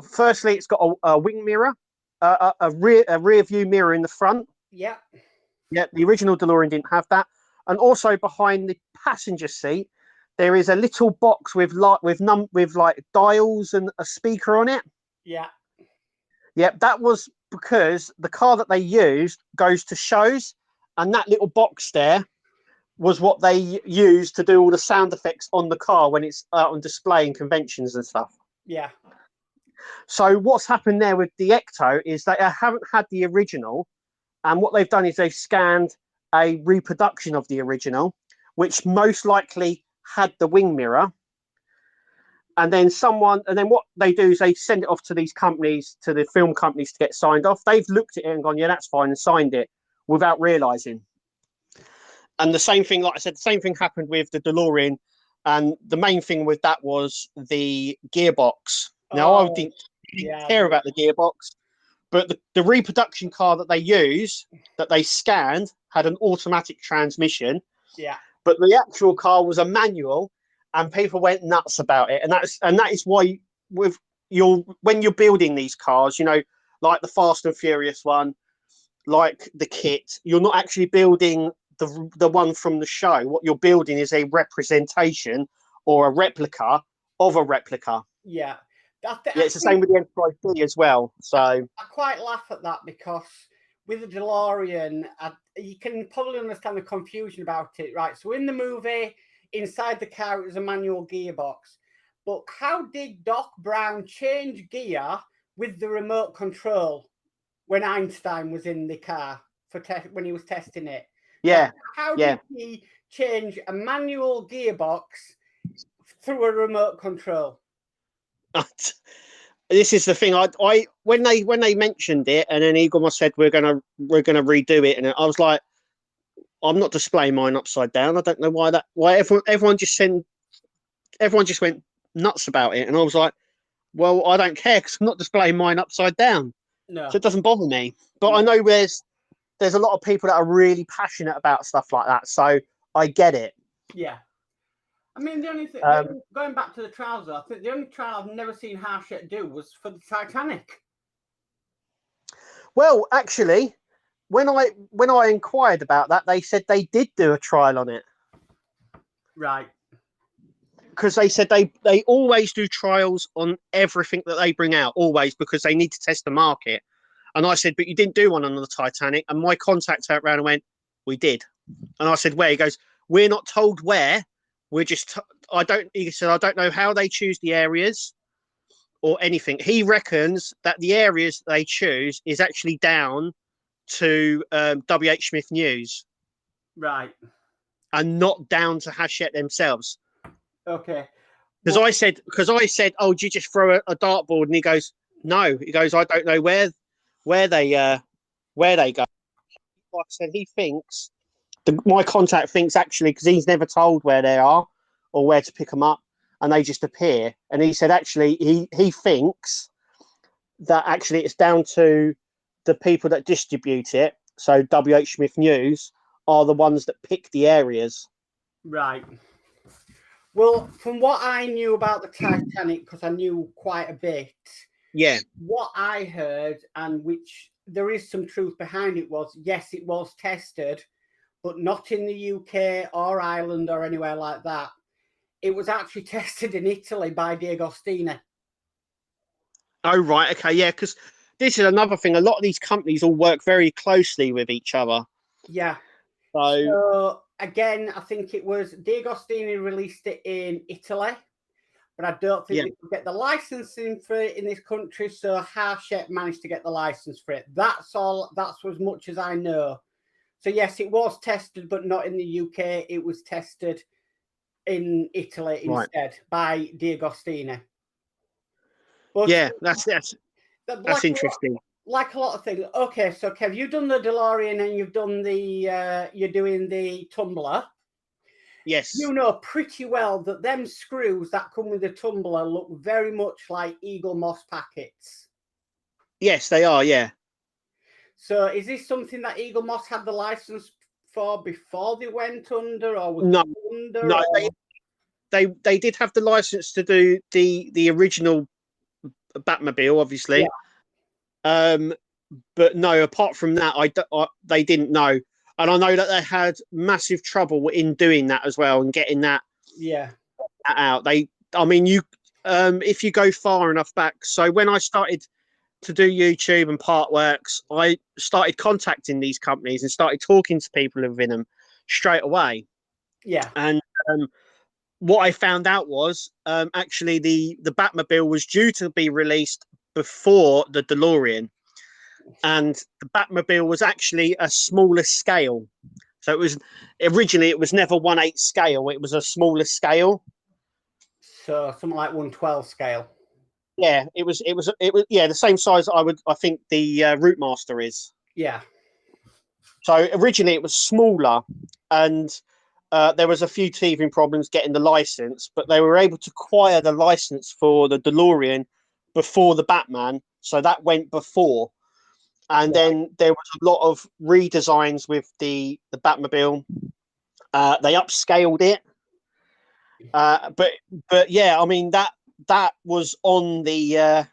firstly, it's got a wing mirror, a rear view mirror in the front. Yeah. Yeah, the original DeLorean didn't have that. And also behind the passenger seat, there is a little box with like dials and a speaker on it. Yeah. Yep, that was because the car that they used goes to shows, and that little box there was what they used to do all the sound effects on the car when it's out on display in conventions and stuff. Yeah. So what's happened there with the Ecto is they haven't had the original, and what they've done is they've scanned a reproduction of the original, which most likely had the wing mirror. And then what they do is they send it off to these companies, to the film companies, to get signed off. They've looked at it and gone, yeah, that's fine, and signed it without realizing. And the same thing, like I said, the same thing happened with the DeLorean. And the main thing with that was the gearbox. Now, I didn't care about the gearbox, but the reproduction car that they use, that they scanned, had an automatic transmission. Yeah. But the actual car was a manual, and people went nuts about it. And that is why when you're building these cars, like the Fast and Furious one, like the Kit, you're not actually building the one from the show. What you're building is a representation or a replica of a replica. Yeah. It's the same with the Enterprise D as well. So I quite laugh at that, because with the DeLorean, you can probably understand the confusion about it, right? So in the movie, inside the car, it was a manual gearbox. But how did Doc Brown change gear with the remote control when Einstein was in the car when he was testing it? Yeah. How did he change a manual gearbox through a remote control? This is the thing. I when they mentioned it, and then Eagle said we're gonna redo it, and I was like, I'm not displaying mine upside down. I don't know why everyone just went nuts about it, and I was like, well, I don't care, because I'm not displaying mine upside down. No. So it doesn't bother me. But I know there's a lot of people that are really passionate about stuff like that, so I get it. Yeah. I mean, the only thing, going back to the trials, I think the only trial I've never seen Harshett do was for the Titanic. Well, actually, when I inquired about that, they said they did do a trial on it. Right. Because they said they always do trials on everything that they bring out, always, because they need to test the market. And I said, but you didn't do one on the Titanic. And my contact out around and went, we did. And I said, where? He goes, we're not told where. We're just, he said, I don't know how they choose the areas or anything. He reckons that the areas they choose is actually down to W.H. Smith News. Right. And not down to Hachette themselves. Okay. Because I said, oh, do you just throw a dartboard? And he goes, no. He goes, I don't know where they go. Like I said, he thinks, my contact thinks, actually, because he's never told where they are or where to pick them up, and they just appear. And he said, actually, he thinks that actually it's down to the people that distribute it. So W.H. Smith News are the ones that pick the areas. Right. Well, from what I knew about the Titanic, because I knew quite a bit, what I heard, and which there is some truth behind it, was, yes, it was tested, but not in the UK or Ireland or anywhere like that. It was actually tested in Italy by D'Agostini. Oh, right. Okay, yeah, because this is another thing. A lot of these companies all work very closely with each other. Yeah. So again, I think it was D'Agostini released it in Italy, but I don't think they could get the licensing for it in this country. So Hachette managed to get the license for it. That's all. That's as much as I know. So yes, it was tested, but not in the UK. It was tested in Italy instead by D'Agostini. But Yeah, that's like interesting. like a lot of things. Okay, so Kev, you've done the DeLorean and you've done the you're doing the tumbler. Yes. You know pretty well that them screws that come with the tumbler look very much like Eagle Moss packets. Yes, they are. Yeah. So is this something that Eagle Moss had the license for before they went under, or was No, under? no, Or... they did have the license to do the original Batmobile, obviously. Yeah. But no, apart from that, they didn't know, and I know that they had massive trouble in doing that as well and getting that out. I mean, if you go far enough back. So when I started to do YouTube and partworks, I started contacting these companies and started talking to people within them straight away. Yeah. And what I found out was actually the Batmobile was due to be released before the DeLorean, and the Batmobile was actually a smaller scale. So it was originally it was never 1/8 scale; it was a smaller scale. So something like 1/12 scale. Yeah, it was the same size. I think the Route Master is. Yeah. So originally it was smaller, and there was a few teething problems getting the license, but they were able to acquire the license for the DeLorean before the Batman, so that went before. And then there was a lot of redesigns with the Batmobile. They upscaled it, but yeah, I mean that was on the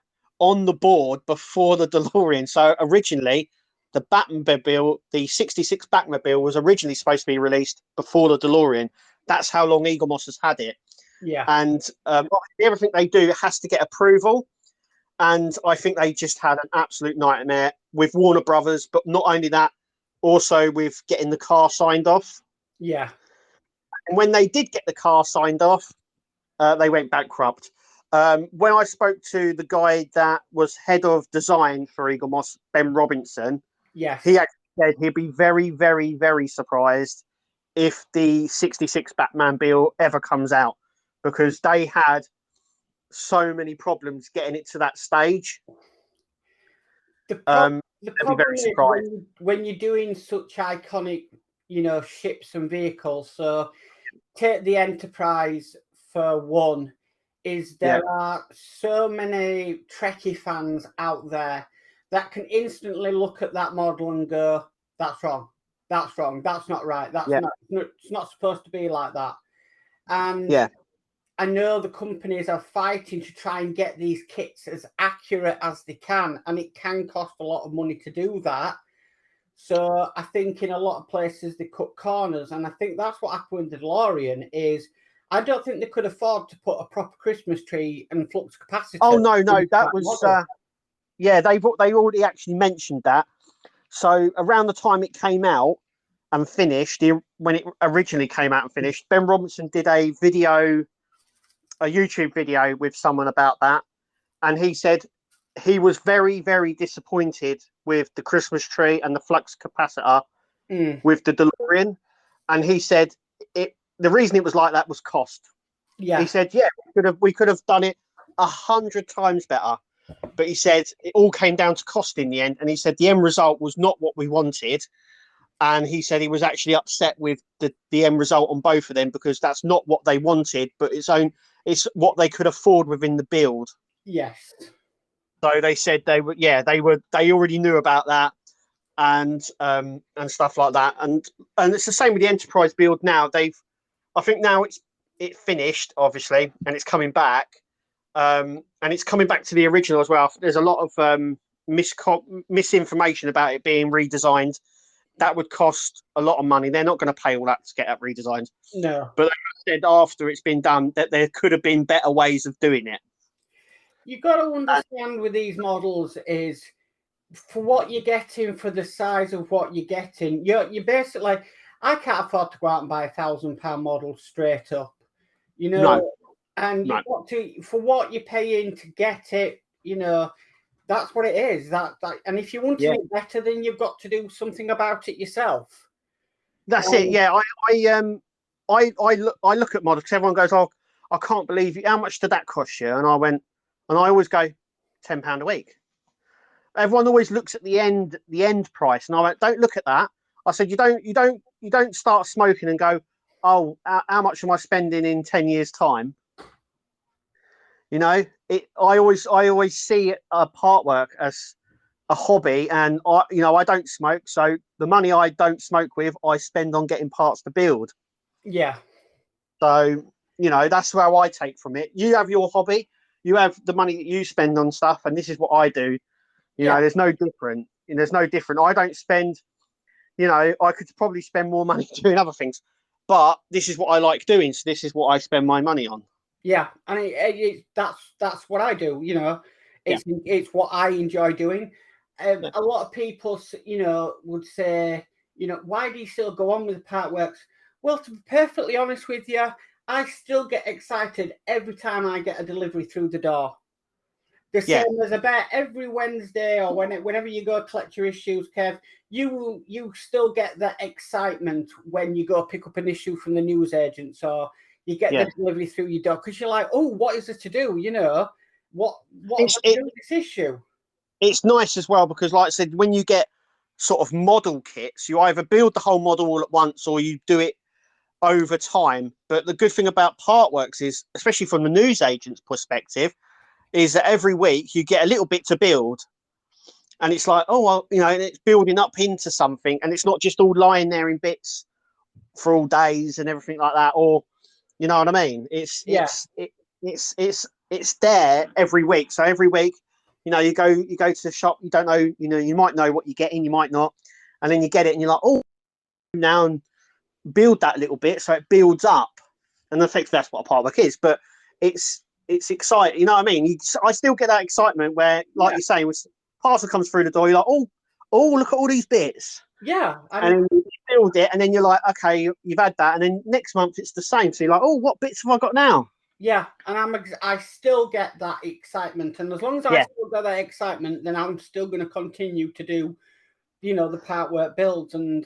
board before the DeLorean. So originally, the Batmobile, the '66 Batmobile, was originally supposed to be released before the DeLorean. That's how long Eagle Moss has had it. Yeah. And everything they do has to get approval. And I think they just had an absolute nightmare with Warner Brothers, but not only that, also with getting the car signed off. Yeah. And when they did get the car signed off, they went bankrupt. When I spoke to the guy that was head of design for Eagle Moss, Ben Robinson, yes, he actually said he'd be very, very, very surprised if the '66 Batmobile ever comes out, because they had so many problems getting it to that stage. The problem is when you're doing such iconic, ships and vehicles. So take the Enterprise for one. There are so many Trekkie fans out there that can instantly look at that model and go, "That's wrong. That's wrong. That's not right. It's not supposed to be like that." And I know the companies are fighting to try and get these kits as accurate as they can, and it can cost a lot of money to do that. So I think in a lot of places they cut corners, and I think that's what happened with the DeLorean. Is I don't think they could afford to put a proper Christmas tree and flux capacitor. Oh no, that was they already actually mentioned that. So around the time it came out and finished, when it originally came out and finished, Ben Robinson did a YouTube video with someone about that, and he said he was very, very disappointed with the Christmas tree and the flux capacitor with the DeLorean, and he said the reason it was like that was cost. Yeah, he said, we could have done it 100 times better, but he said it all came down to cost in the end, and he said the end result was not what we wanted. And he said he was actually upset with the end result on both of them, because that's not what they wanted, but it's what they could afford within the build. Yes. So they said they already knew about that, and stuff like that. And it's the same with the Enterprise build now. I think now it finished, obviously, and it's coming back. And it's coming back to the original as well. There's a lot of misinformation about it being redesigned. That would cost a lot of money. They're not going to pay all that to get that redesigned. No. But they said after it's been done that there could have been better ways of doing it. You've got to understand with these models is for what you're getting, for the size of what you're getting, you're basically, I can't afford to go out and buy £1,000 model straight up, No. And you've got to, for what you're paying to get it, that's what it is. And if you want to be better, then you've got to do something about it yourself. That's it. Yeah, I look at models because everyone goes, "Oh, I can't believe how much did that cost you?" And I always go, £10 a week. Everyone always looks at the end price, and I went, don't look at that. I said, you don't start smoking and go, oh, how much am I spending in 10 years' time? You know, I always see part work as a hobby, and I don't smoke, so the money I don't smoke with, I spend on getting parts to build. Yeah. So, that's where I take from it. You have your hobby, you have the money that you spend on stuff, and this is what I do. There's no different. There's no different. I don't spend, I could probably spend more money doing other things, but this is what I like doing. So this is what I spend my money on. Yeah, and that's what I do. It's what I enjoy doing. A lot of people, would say, why do you still go on with the partworks? Well, to be perfectly honest with you, I still get excited every time I get a delivery through the door. The same as about every Wednesday or whenever you go collect your issues, Kev, you still get that excitement when you go pick up an issue from the newsagents, or you get the delivery through your door, because you're like, oh, what is there to do? What am I doing with this issue? It's nice as well because, like I said, when you get sort of model kits, you either build the whole model all at once or you do it over time. But the good thing about partworks is, especially from the newsagent's perspective, is that every week you get a little bit to build. And it's like, oh, well, and it's building up into something, and it's not just all lying there in bits for all days and everything like that. Or, you know what I mean? It's there every week. So every week, you go to the shop, you don't know, you might know what you're getting, you might not. And then you get it and you're like, oh, now and build that little bit. So it builds up. And I think that's what a partwork is. But it's exciting. You know what I mean? I still get that excitement where, like you're saying, when parcel comes through the door, you're like, oh, look at all these bits. Yeah. And then you build it, and then you're like, okay, you've had that. And then next month it's the same. So you're like, oh, what bits have I got now? Yeah. And I still get that excitement. And as long as I still got that excitement, then I'm still going to continue to do, the partwork builds. And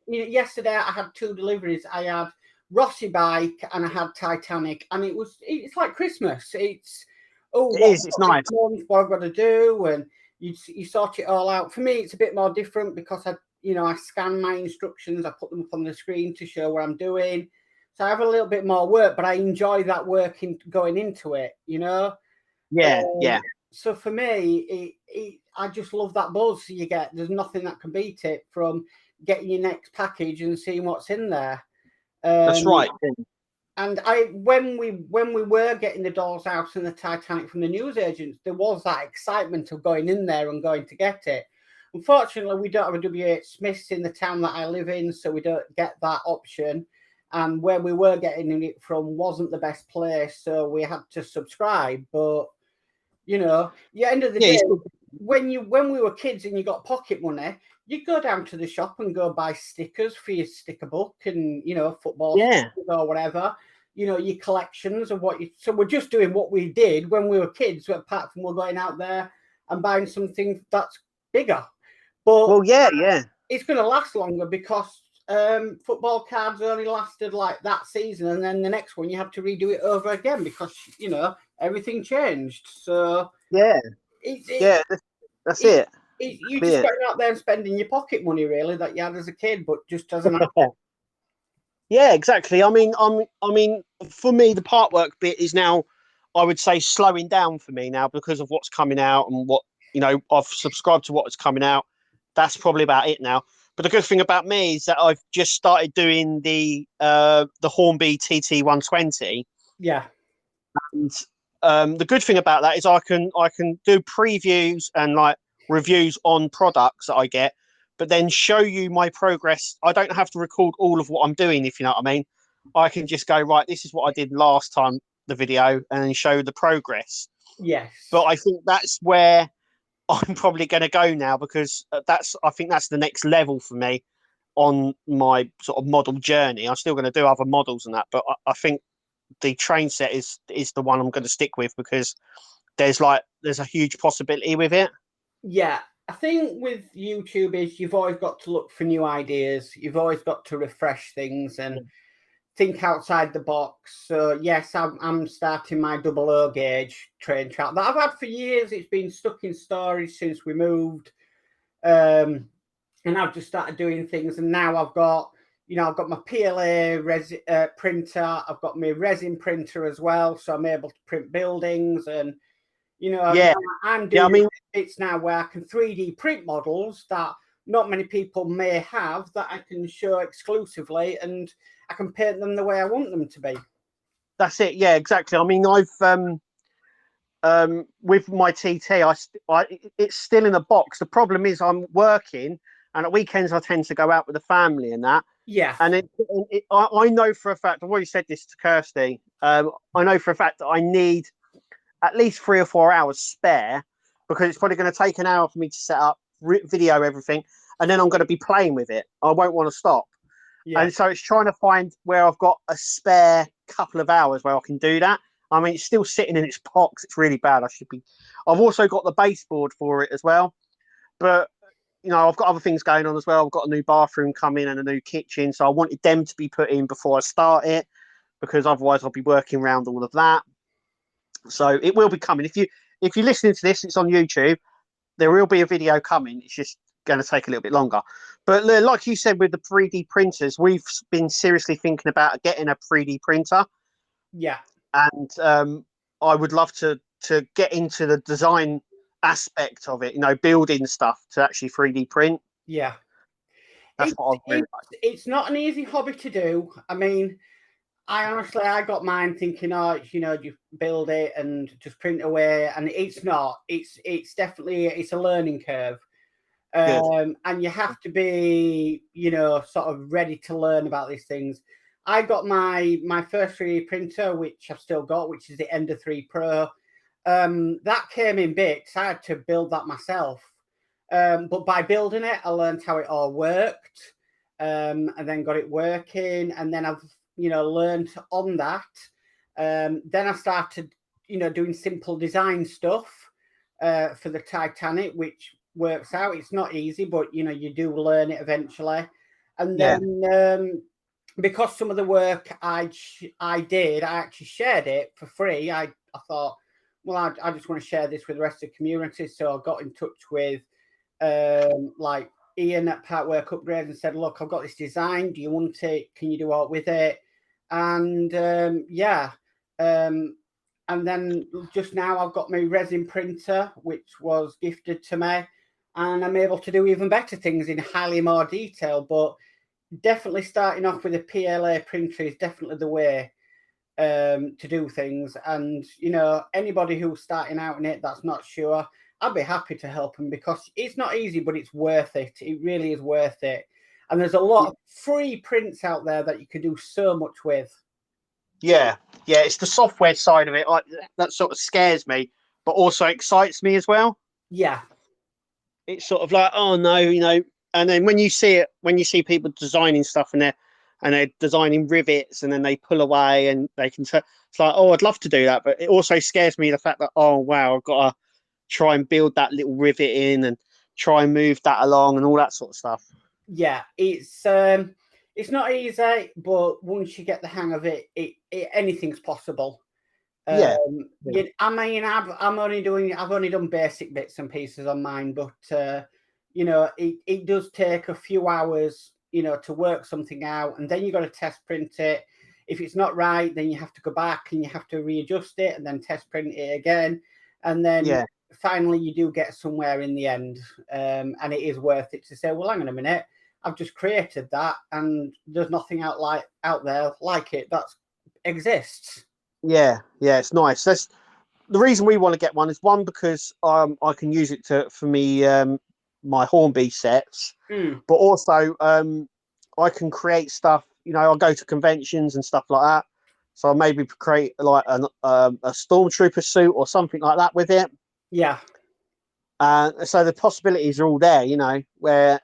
yesterday I had 2 deliveries. I had Rossi bike and I had Titanic, and it's like Christmas. It's nice. What I've got to do, and you sort it all out. For me, it's a bit more different because I scan my instructions, I put them up on the screen to show what I'm doing. So I have a little bit more work, but I enjoy that work going into it. So for me, I just love that buzz you get. There's nothing that can beat it, from getting your next package and seeing what's in there. That's right. And when we were getting the Doll's House and the Titanic from the newsagents, there was that excitement of going in there and going to get it. Unfortunately, we don't have a W.H. Smith's in the town that I live in, so we don't get that option. And where we were getting it from wasn't the best place, so we had to subscribe. But the end of the day, when we were kids and you got pocket money, you'd go down to the shop and go buy stickers for your sticker book and, football stickers or whatever, your collections of so we're just doing what we did when we were kids, apart from we're going out there and buying something that's bigger. But it's going to last longer because football cards only lasted like that season, and then the next one you have to redo it over again because, everything changed. So that's it. You just going out there and spending your pocket money, really, that you had as a kid, but just doesn't happen. Yeah, exactly. I mean, for me, the partwork bit is now, I would say, slowing down for me now because of what's coming out and what I've subscribed to what is coming out. That's probably about it now. But the good thing about me is that I've just started doing the Hornby TT 120. Yeah. And the good thing about that is I can do previews and like reviews on products that I get, but then show you my progress. I don't have to record all of what I'm doing, if you know what I mean. I can just go, right, this is what I did last time, the video, and then show the progress. Yes. But I think that's where I'm probably going to go now, because I think that's the next level for me on my sort of model journey. I'm still going to do other models and that, but I think the train set is the one I'm going to stick with, because there's a huge possibility with it. Yeah, I think with YouTube is you've always got to look for new ideas. You've always got to refresh things, and think outside the box. So yes, I'm starting my 00 gauge train track that I've had for years. It's been stuck in storage since we moved, and I've just started doing things. And now I've got, I've got my PLA printer. I've got my resin printer as well, so I'm able to print buildings. And I'm doing bits now where I can 3D print models that not many people may have, that I can show exclusively, and I can paint them the way I want them to be. That's it. Yeah, exactly. I mean, I've with my TT, it's still in a box. The problem is I'm working, and at weekends I tend to go out with the family and that. Yeah. And I know for a fact, I've already said this to Kirsty. I know for a fact that I need at least 3 or 4 hours spare, because it's probably going to take an hour for me to set up, video everything, and then I'm going to be playing with it. I won't want to stop. Yeah. And so it's trying to find where I've got a spare couple of hours where I can do that. I mean, it's still sitting in its box. It's really bad. I've also got the baseboard for it as well. But, I've got other things going on as well. I've got a new bathroom coming and a new kitchen. So I wanted them to be put in before I start it, because otherwise I'll be working around all of that. So it will be coming. If you're listening to this, it's on YouTube. There will be a video coming. It's just going to take a little bit longer. But like you said, with the 3D printers, we've been seriously thinking about getting a 3D printer. Yeah. And I would love to get into the design aspect of it, building stuff to actually 3D print. Yeah. That's what I've really like. It's not an easy hobby to do. I mean, I got mine thinking, you build it and just print away, and it's not. It's definitely a learning curve, and you have to be, sort of ready to learn about these things. I got my first 3D printer, which I've still got, which is the Ender 3 Pro. That came in bits. I had to build that myself, but by building it, I learned how it all worked, and then got it working, and then I've learned on that. Then I started, doing simple design stuff for the Titanic, which works out. It's not easy, but you do learn it eventually. And then because some of the work I did, I actually shared it for free. I thought, well, I just want to share this with the rest of the community. So I got in touch with like Ian at Partwork Upgrades and said, look, I've got this design. Do you want it? Can you do all with it? And and then just now I've got my resin printer, which was gifted to me, and I'm able to do even better things in highly more detail. But definitely starting off with a PLA printer is definitely the way to do things. And anybody who's starting out in it that's not sure, I'd be happy to help them, because it's not easy, but it's worth it. It really is worth it. And there's a lot of free prints out there that you could do so much with. Yeah, it's the software side of it that sort of scares me, but also excites me as well. Yeah, it's sort of like, oh no, and then when you see people designing stuff and they're designing rivets, and then they pull away and they can. It's like, oh, I'd love to do that, but it also scares me, the fact that, oh wow, I've got to try and build that little rivet in and try and move that along and all that sort of stuff. Yeah, it's not easy, but once you get the hang of it, anything's possible. I mean, I've only done basic bits and pieces on mine, but it does take a few hours, to work something out, and then you got to test print it. If it's not right, then you have to go back and you have to readjust it and then test print it again, and then finally you do get somewhere in the end, and it is worth it to say, well, hang on a minute, I've just created that, and there's nothing out there like it that exists. Yeah, it's nice. That's the reason we want to get one, is one, because I can use it for me my Hornby sets, but also I can create stuff. I'll go to conventions and stuff like that, so I'll maybe create like a stormtrooper suit or something like that with it. Yeah. So the possibilities are all there, where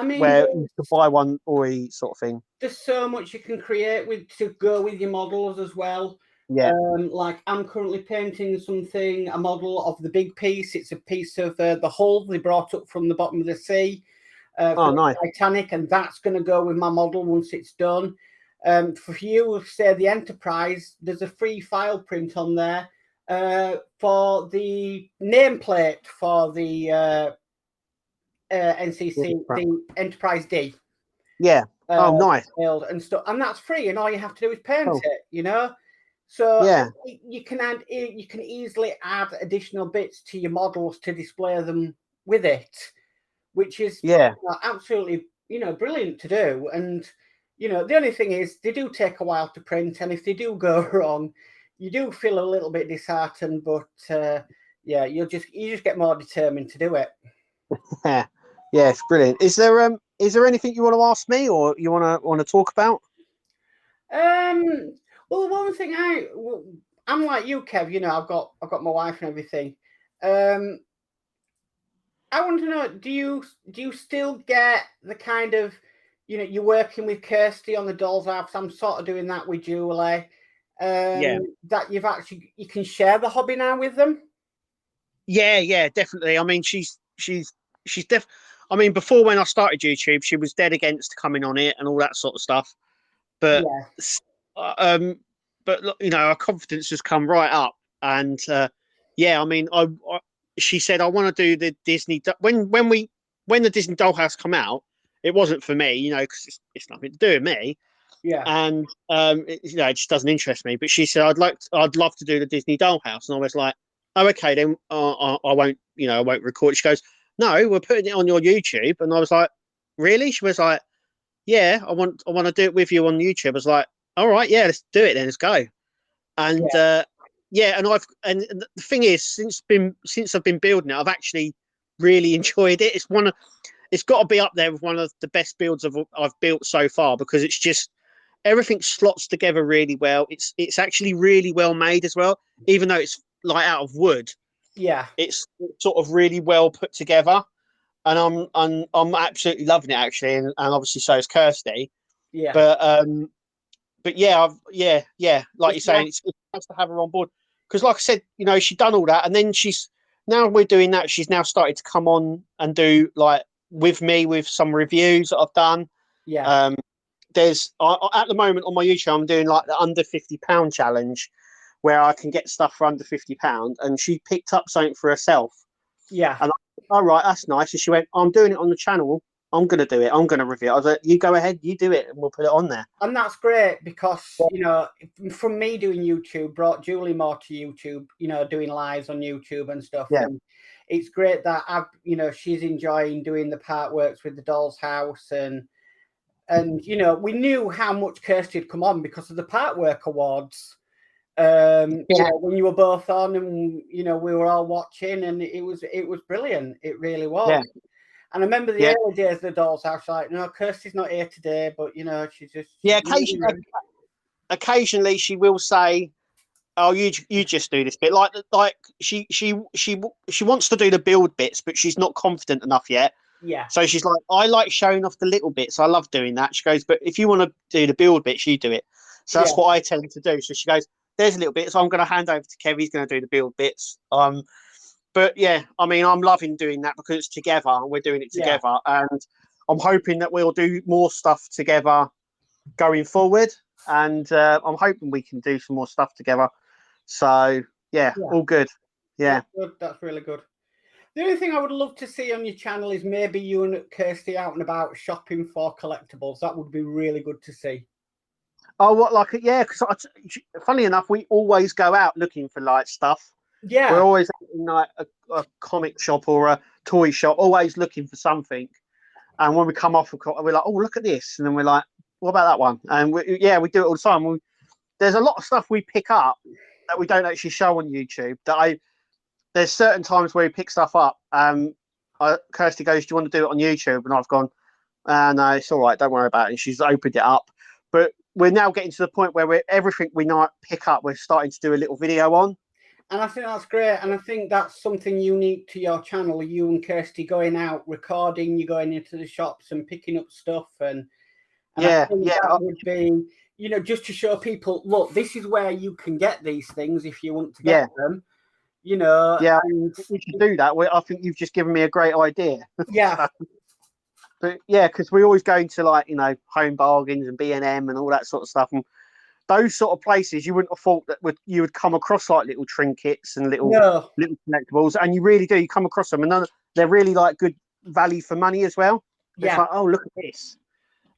you could buy one already, sort of thing. There's so much you can create to go with your models as well. Yeah. Like I'm currently painting a model of the big piece. It's a piece of the hull they brought up from the bottom of the sea. Nice. The Titanic, and that's going to go with my model once it's done. For you, say the Enterprise, there's a free file print on there for the nameplate for the NCC, the Enterprise D. Yeah. Oh, nice. Build and stuff, and that's free, and all you have to do is paint Oh. it. You know, so yeah, you can easily add additional bits to your models to display them with it, which is absolutely brilliant to do. And the only thing is they do take a while to print, and if they do go wrong, you do feel a little bit disheartened. But you just get more determined to do it. Yeah, it's brilliant. Is there anything you want to ask me or you want to talk about? Well, the one thing I'm like you, Kev. I've got my wife and everything. I want to know: do you still get the kind of you're working with Kirsty on the Dolls House? I'm sort of doing that with Julie. That you can share the hobby now with them. Yeah, definitely. I mean, she's I mean, before when I started YouTube, she was dead against coming on it and all that sort of stuff. But but her confidence has come right up, and I mean, she said I want to do the Disney when the Disney Dollhouse come out. It wasn't for me, because it's nothing to do with me. Yeah. And it just doesn't interest me. But she said I'd love to do the Disney Dollhouse, and I was like, oh, okay, then I won't I won't record. She goes, no, we're putting it on your YouTube, and I was like, really? She was like, yeah, I want to do it with you on YouTube. I was like, all right, yeah, let's do it then, let's go. And and the thing is, since I've been building it, I've actually really enjoyed it. It's got to be up there with one of the best builds I've built so far, because it's just everything slots together really well. It's actually really well made as well, even though it's like out of wood. Yeah, it's sort of really well put together, and I'm absolutely loving it actually, and obviously so is Kirsty. Yeah, but yeah, like you're saying, it's nice to have her on board, because like I said, she's done all that, and then now we're doing that. She's now started to come on and do like with me with some reviews that I've done. Yeah. There's at the moment on my YouTube, I'm doing like the under £50 challenge, where I can get stuff for under £50, and she picked up something for herself. Yeah. And all right, that's nice. And she went, I'm doing it on the channel. I'm going to do it. I'm going to review it. I was like, you go ahead, you do it, and we'll put it on there. And that's great, because, from me doing YouTube, brought Julie more to YouTube, doing lives on YouTube and stuff. Yeah. And it's great that she's enjoying doing the partworks with the Doll's House. And we knew how much Kirsty had come on because of the partwork awards. When you were both on, and we were all watching, and it was brilliant. It really was. Yeah. And I remember the early days of the Doll's House, like, no, Kirsty's not here today, but she's just occasionally she will say, oh, you just do this bit, like she wants to do the build bits, but she's not confident enough yet. Yeah. So she's like, I like showing off the little bits. I love doing that. She goes, but if you want to do the build bits, you do it. So that's what I tend to do. So she goes, there's a little bit, so I'm going to hand over to Kev. He's going to do the build bits. But yeah, I mean, I'm loving doing that because it's together and we're doing it together. And I'm hoping that we'll do more stuff together going forward. And I'm hoping we can do some more stuff together. So yeah. All good. Yeah. That's really good. The only thing I would love to see on your channel is maybe you and Kirsty out and about shopping for collectibles. That would be really good to see. Oh, what, like, yeah, because funny enough, we always go out looking for like stuff. Yeah. We're always in like a comic shop or a toy shop, always looking for something. And when we come off, we're like, oh, look at this. And then we're like, what about that one? And we do it all the time. There's a lot of stuff we pick up that we don't actually show on YouTube. There's certain times where we pick stuff up. Kirsty goes, do you want to do it on YouTube? And I've gone, no, it's all right. Don't worry about it. And she's opened it up. But we're now getting to the point where everything we might pick up, we're starting to do a little video on. And I think that's great. And I think that's something unique to your channel. You and Kirsty going out, recording, you going into the shops and picking up stuff. And I think that would be, just to show people, look, this is where you can get these things if you want to get them. Yeah, and we should do that. I think you've just given me a great idea. Yeah. But yeah, because we always go into like, you know, Home Bargains and B&M and all that sort of stuff. And those sort of places, you wouldn't have thought that you would come across like little trinkets and No. little collectibles, and you really do. You come across them, and they're really like good value for money as well. It's Yeah. like, oh, look at this.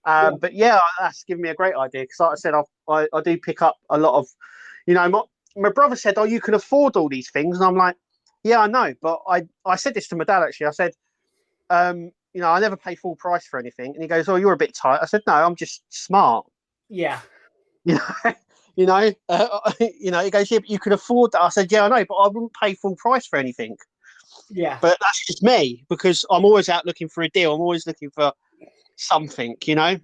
Yeah. But yeah, that's given me a great idea because, like I said, I do pick up a lot of, you know, my brother said, oh, you can afford all these things, and I'm like, yeah, I know, but I said this to my dad actually. I said, you know, I never pay full price for anything, and he goes, oh, you're a bit tight. I said, no, I'm just smart. Yeah. You know, you know, he goes, yeah, but you can afford that. I said, yeah, I know, but I wouldn't pay full price for anything. Yeah. But that's just me because I'm always out looking for a deal. I'm always looking for something, you know.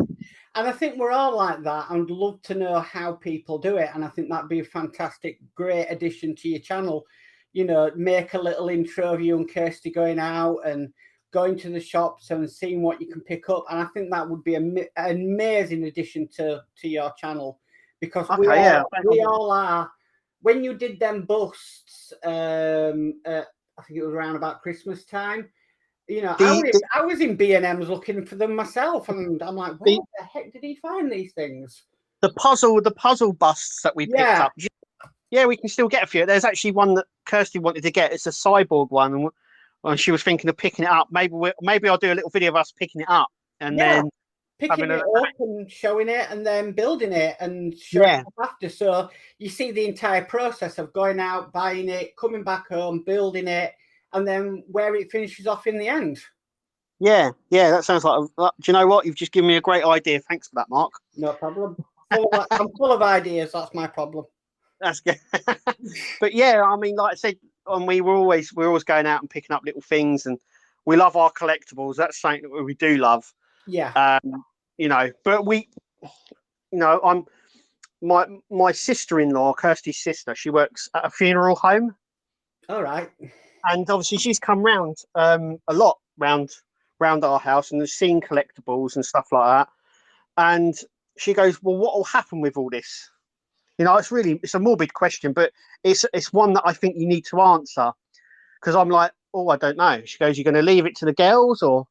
And I think we're all like that. I'd love to know how people do it. And I think that'd be a fantastic, great addition to your channel. You know, make a little intro of you and Kirsty going out and going to the shops and seeing what you can pick up. And I think that would be an amazing addition to your channel because Okay, we all are. When you did them busts, I think it was around about Christmas time. You know, I was in B&M's looking for them myself, and I'm like, where the heck did he find these things? The puzzle busts that we picked up. Yeah, we can still get a few. There's actually one that Kirsty wanted to get. It's a cyborg one, and she was thinking of picking it up. Maybe I'll do a little video of us picking it up and then picking it up and showing it, and then building it and showing it after. So you see the entire process of going out, buying it, coming back home, building it, and then where it finishes off in the end. Yeah, that sounds like. Do you know what? You've just given me a great idea. Thanks for that, Mark. No problem. I'm full of ideas. That's my problem. That's good. But yeah, I mean, like I said, we're always going out and picking up little things, and we love our collectibles. That's something that we do love. Yeah. You know, but my sister-in-law, Kirsty's sister, she works at a funeral home. All right. And obviously she's come round a lot round our house and has seen collectibles and stuff like that. And she goes, well, what will happen with all this? You know, it's a morbid question, but it's one that I think you need to answer. Because I'm like, oh, I don't know. She goes, you're going to leave it to the girls or?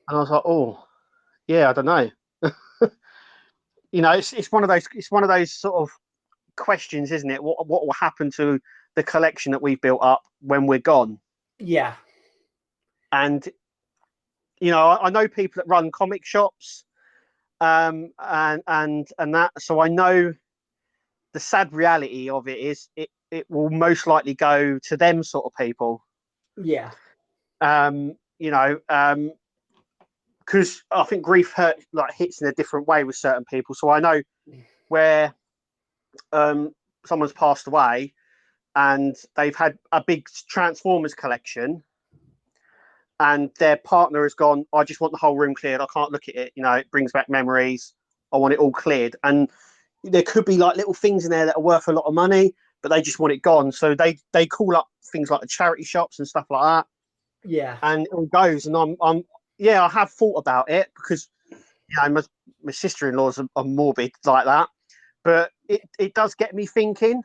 And I was like, oh, yeah, I don't know. You know, it's one of those sort of questions, isn't it? What will happen to the collection that we've built up when we're gone? Yeah. And you know, I know people that run comic shops, and that. So I know the sad reality of it is it will most likely go to them sort of people. Yeah. You know, because I think grief hits in a different way with certain people. So I know where someone's passed away and they've had a big Transformers collection and their partner has gone, I just want the whole room cleared. I can't look at it. You know, it brings back memories. I want it all cleared. And there could be like little things in there that are worth a lot of money, but they just want it gone. So they call up things like the charity shops and stuff like that. Yeah. And it all goes. And I have thought about it because, you know, my sister-in-law's are morbid like that. But it does get me thinking,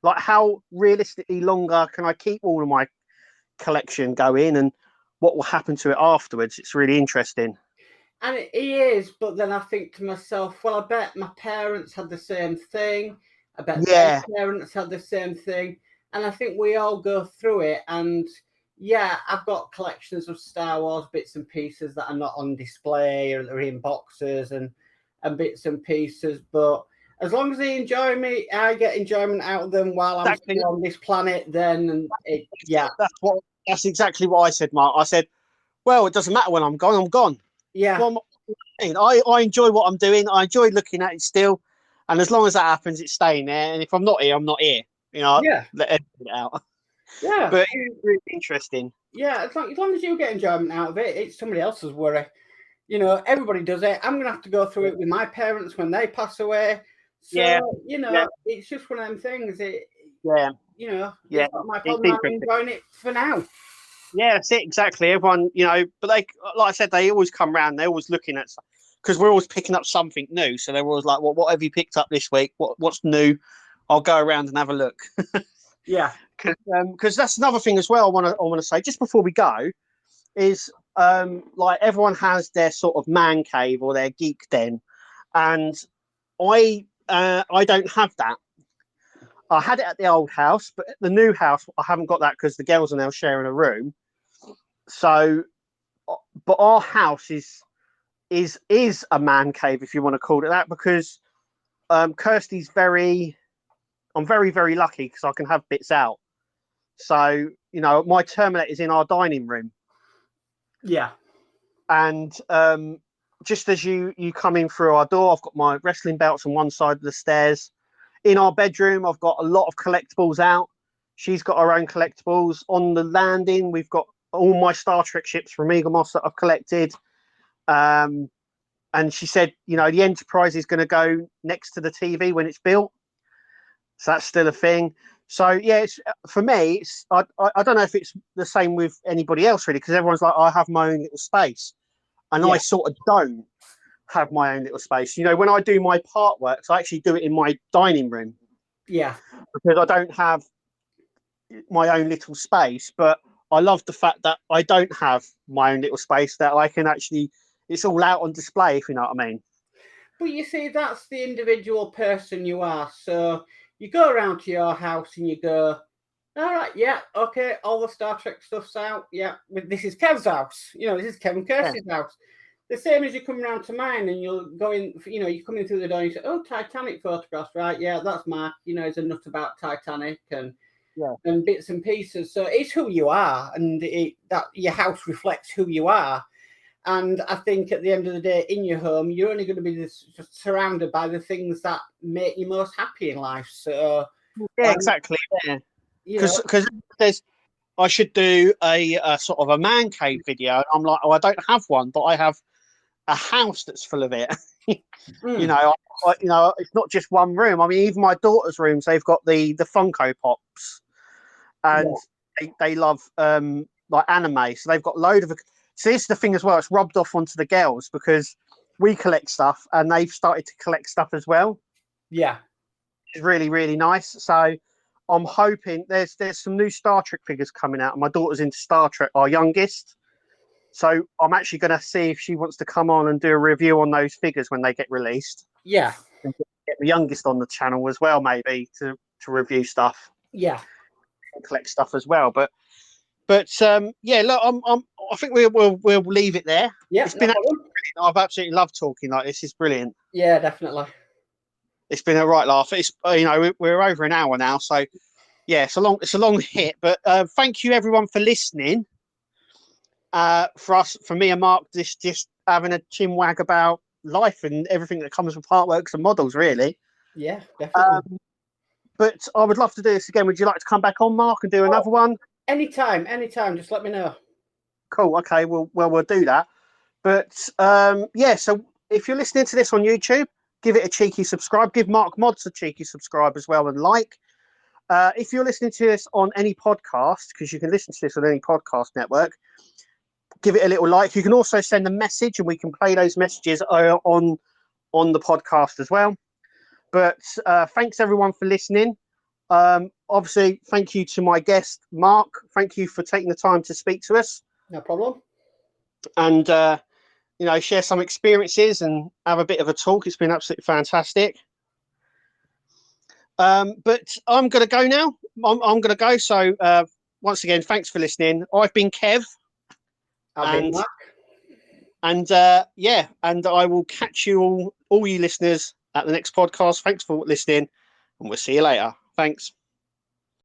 like, how realistically longer can I keep all of my collection going and what will happen to it afterwards? It's really interesting. And it is, but then I think to myself, well, I bet my parents had the same thing. I bet their parents had the same thing. And I think we all go through it. And yeah, I've got collections of Star Wars bits and pieces that are not on display or they're in boxes and bits and pieces. But as long as they enjoy me, I get enjoyment out of them while I'm still on this planet, then that's exactly what I said, Mark. I said, well, it doesn't matter when I'm gone, I'm gone. Yeah. Well, I enjoy what I'm doing. I enjoy looking at it still. And as long as that happens, it's staying there. And if I'm not here, I'm not here. You know, let everything out. Yeah. But it's really interesting. Yeah, as long as you get enjoyment out of it, it's somebody else's worry. You know, everybody does it. I'm going to have to go through it with my parents when they pass away. So, you know, it's just one of them things. You know, it's not my problem. I'm enjoying it for now. Yeah, that's it, exactly. Everyone, you know, but like I said, they always come round. They're always looking at, because we're always picking up something new. So they're always like, well, what have you picked up this week? What's new? I'll go around and have a look. Yeah. Because that's another thing as well I want to say, just before we go, is like everyone has their sort of man cave or their geek den, and I don't have that. I had it at the old house, but at the new house I haven't got that because the girls are now sharing a room. So, but our house is a man cave, if you want to call it that, because Kirsty's I'm very, very lucky because I can have bits out. So, you know, my Terminator is in our dining room. Yeah. And just as you come in through our door, I've got my wrestling belts on one side of the stairs. In our bedroom, I've got a lot of collectibles out. She's got her own collectibles. On the landing, we've got all my Star Trek ships from Eaglemoss that I've collected. And she said, you know, the Enterprise is going to go next to the TV when it's built. So that's still a thing. So yeah, for me, I don't know if it's the same with anybody else really, because everyone's like, I have my own little space, and I sort of don't have my own little space. You know, when I do my partworks, I actually do it in my dining room. Yeah, because I don't have my own little space, but I love the fact that I don't have my own little space, that I can actually, it's all out on display, if you know what I mean. But you see, that's the individual person you are. So you go around to your house and you go, all right, yeah, okay, all the Star Trek stuff's out. Yeah, this is Kev's house. You know, this is Kevin Kirsty's house. The same as you come around to mine and you'll go in, you know, you're coming through the door and you say, oh, Titanic photographs, right? Yeah, that's Mark. You know, he's a nut about Titanic and bits and pieces. So it's who you are, and that your house reflects who you are. And I think at the end of the day, in your home, you're only going to be just surrounded by the things that make you most happy in life. So yeah, exactly. Yeah, because I should do a sort of a man cave video. I'm like, oh, I don't have one, but I have a house that's full of it. You know, it's not just one room. I mean, even my daughter's rooms, they've got the Funko Pops, and they love like anime, so they've got load of. So this is the thing as well. It's rubbed off onto the girls because we collect stuff, and they've started to collect stuff as well. Yeah, it's really, really nice. So I'm hoping there's some new Star Trek figures coming out. My daughter's into Star Trek, our youngest. So I'm actually going to see if she wants to come on and do a review on those figures when they get released. Yeah. And get the youngest on the channel as well, maybe to review stuff. Yeah. And collect stuff as well. But yeah, look, I think we'll leave it there. Yeah, it's been brilliant. I've absolutely loved talking like this. It's brilliant. Yeah, definitely. It's been a right laugh. It's we're over an hour now, so yeah, it's a long hit. But thank you everyone for listening. For me and Mark, just having a chin wag about life and everything that comes with partworks and models, really. Yeah, definitely. But I would love to do this again. Would you like to come back on, Mark, and do another one? Anytime. Just let me know. Cool. Okay. We'll do that. But yeah. So if you're listening to this on YouTube, give it a cheeky subscribe. Give Mark Mods a cheeky subscribe as well, and like. If you're listening to this on any podcast, because you can listen to this on any podcast network, give it a little like. You can also send a message, and we can play those messages on the podcast as well. But thanks everyone for listening. Obviously, thank you to my guest, Mark. Thank you for taking the time to speak to us. No problem. And, share some experiences and have a bit of a talk. It's been absolutely fantastic. But I'm going to go now. I'm going to go. So once again, thanks for listening. I've been Kev. I've been Mark. And and I will catch you all you listeners at the next podcast. Thanks for listening, and we'll see you later. Thanks.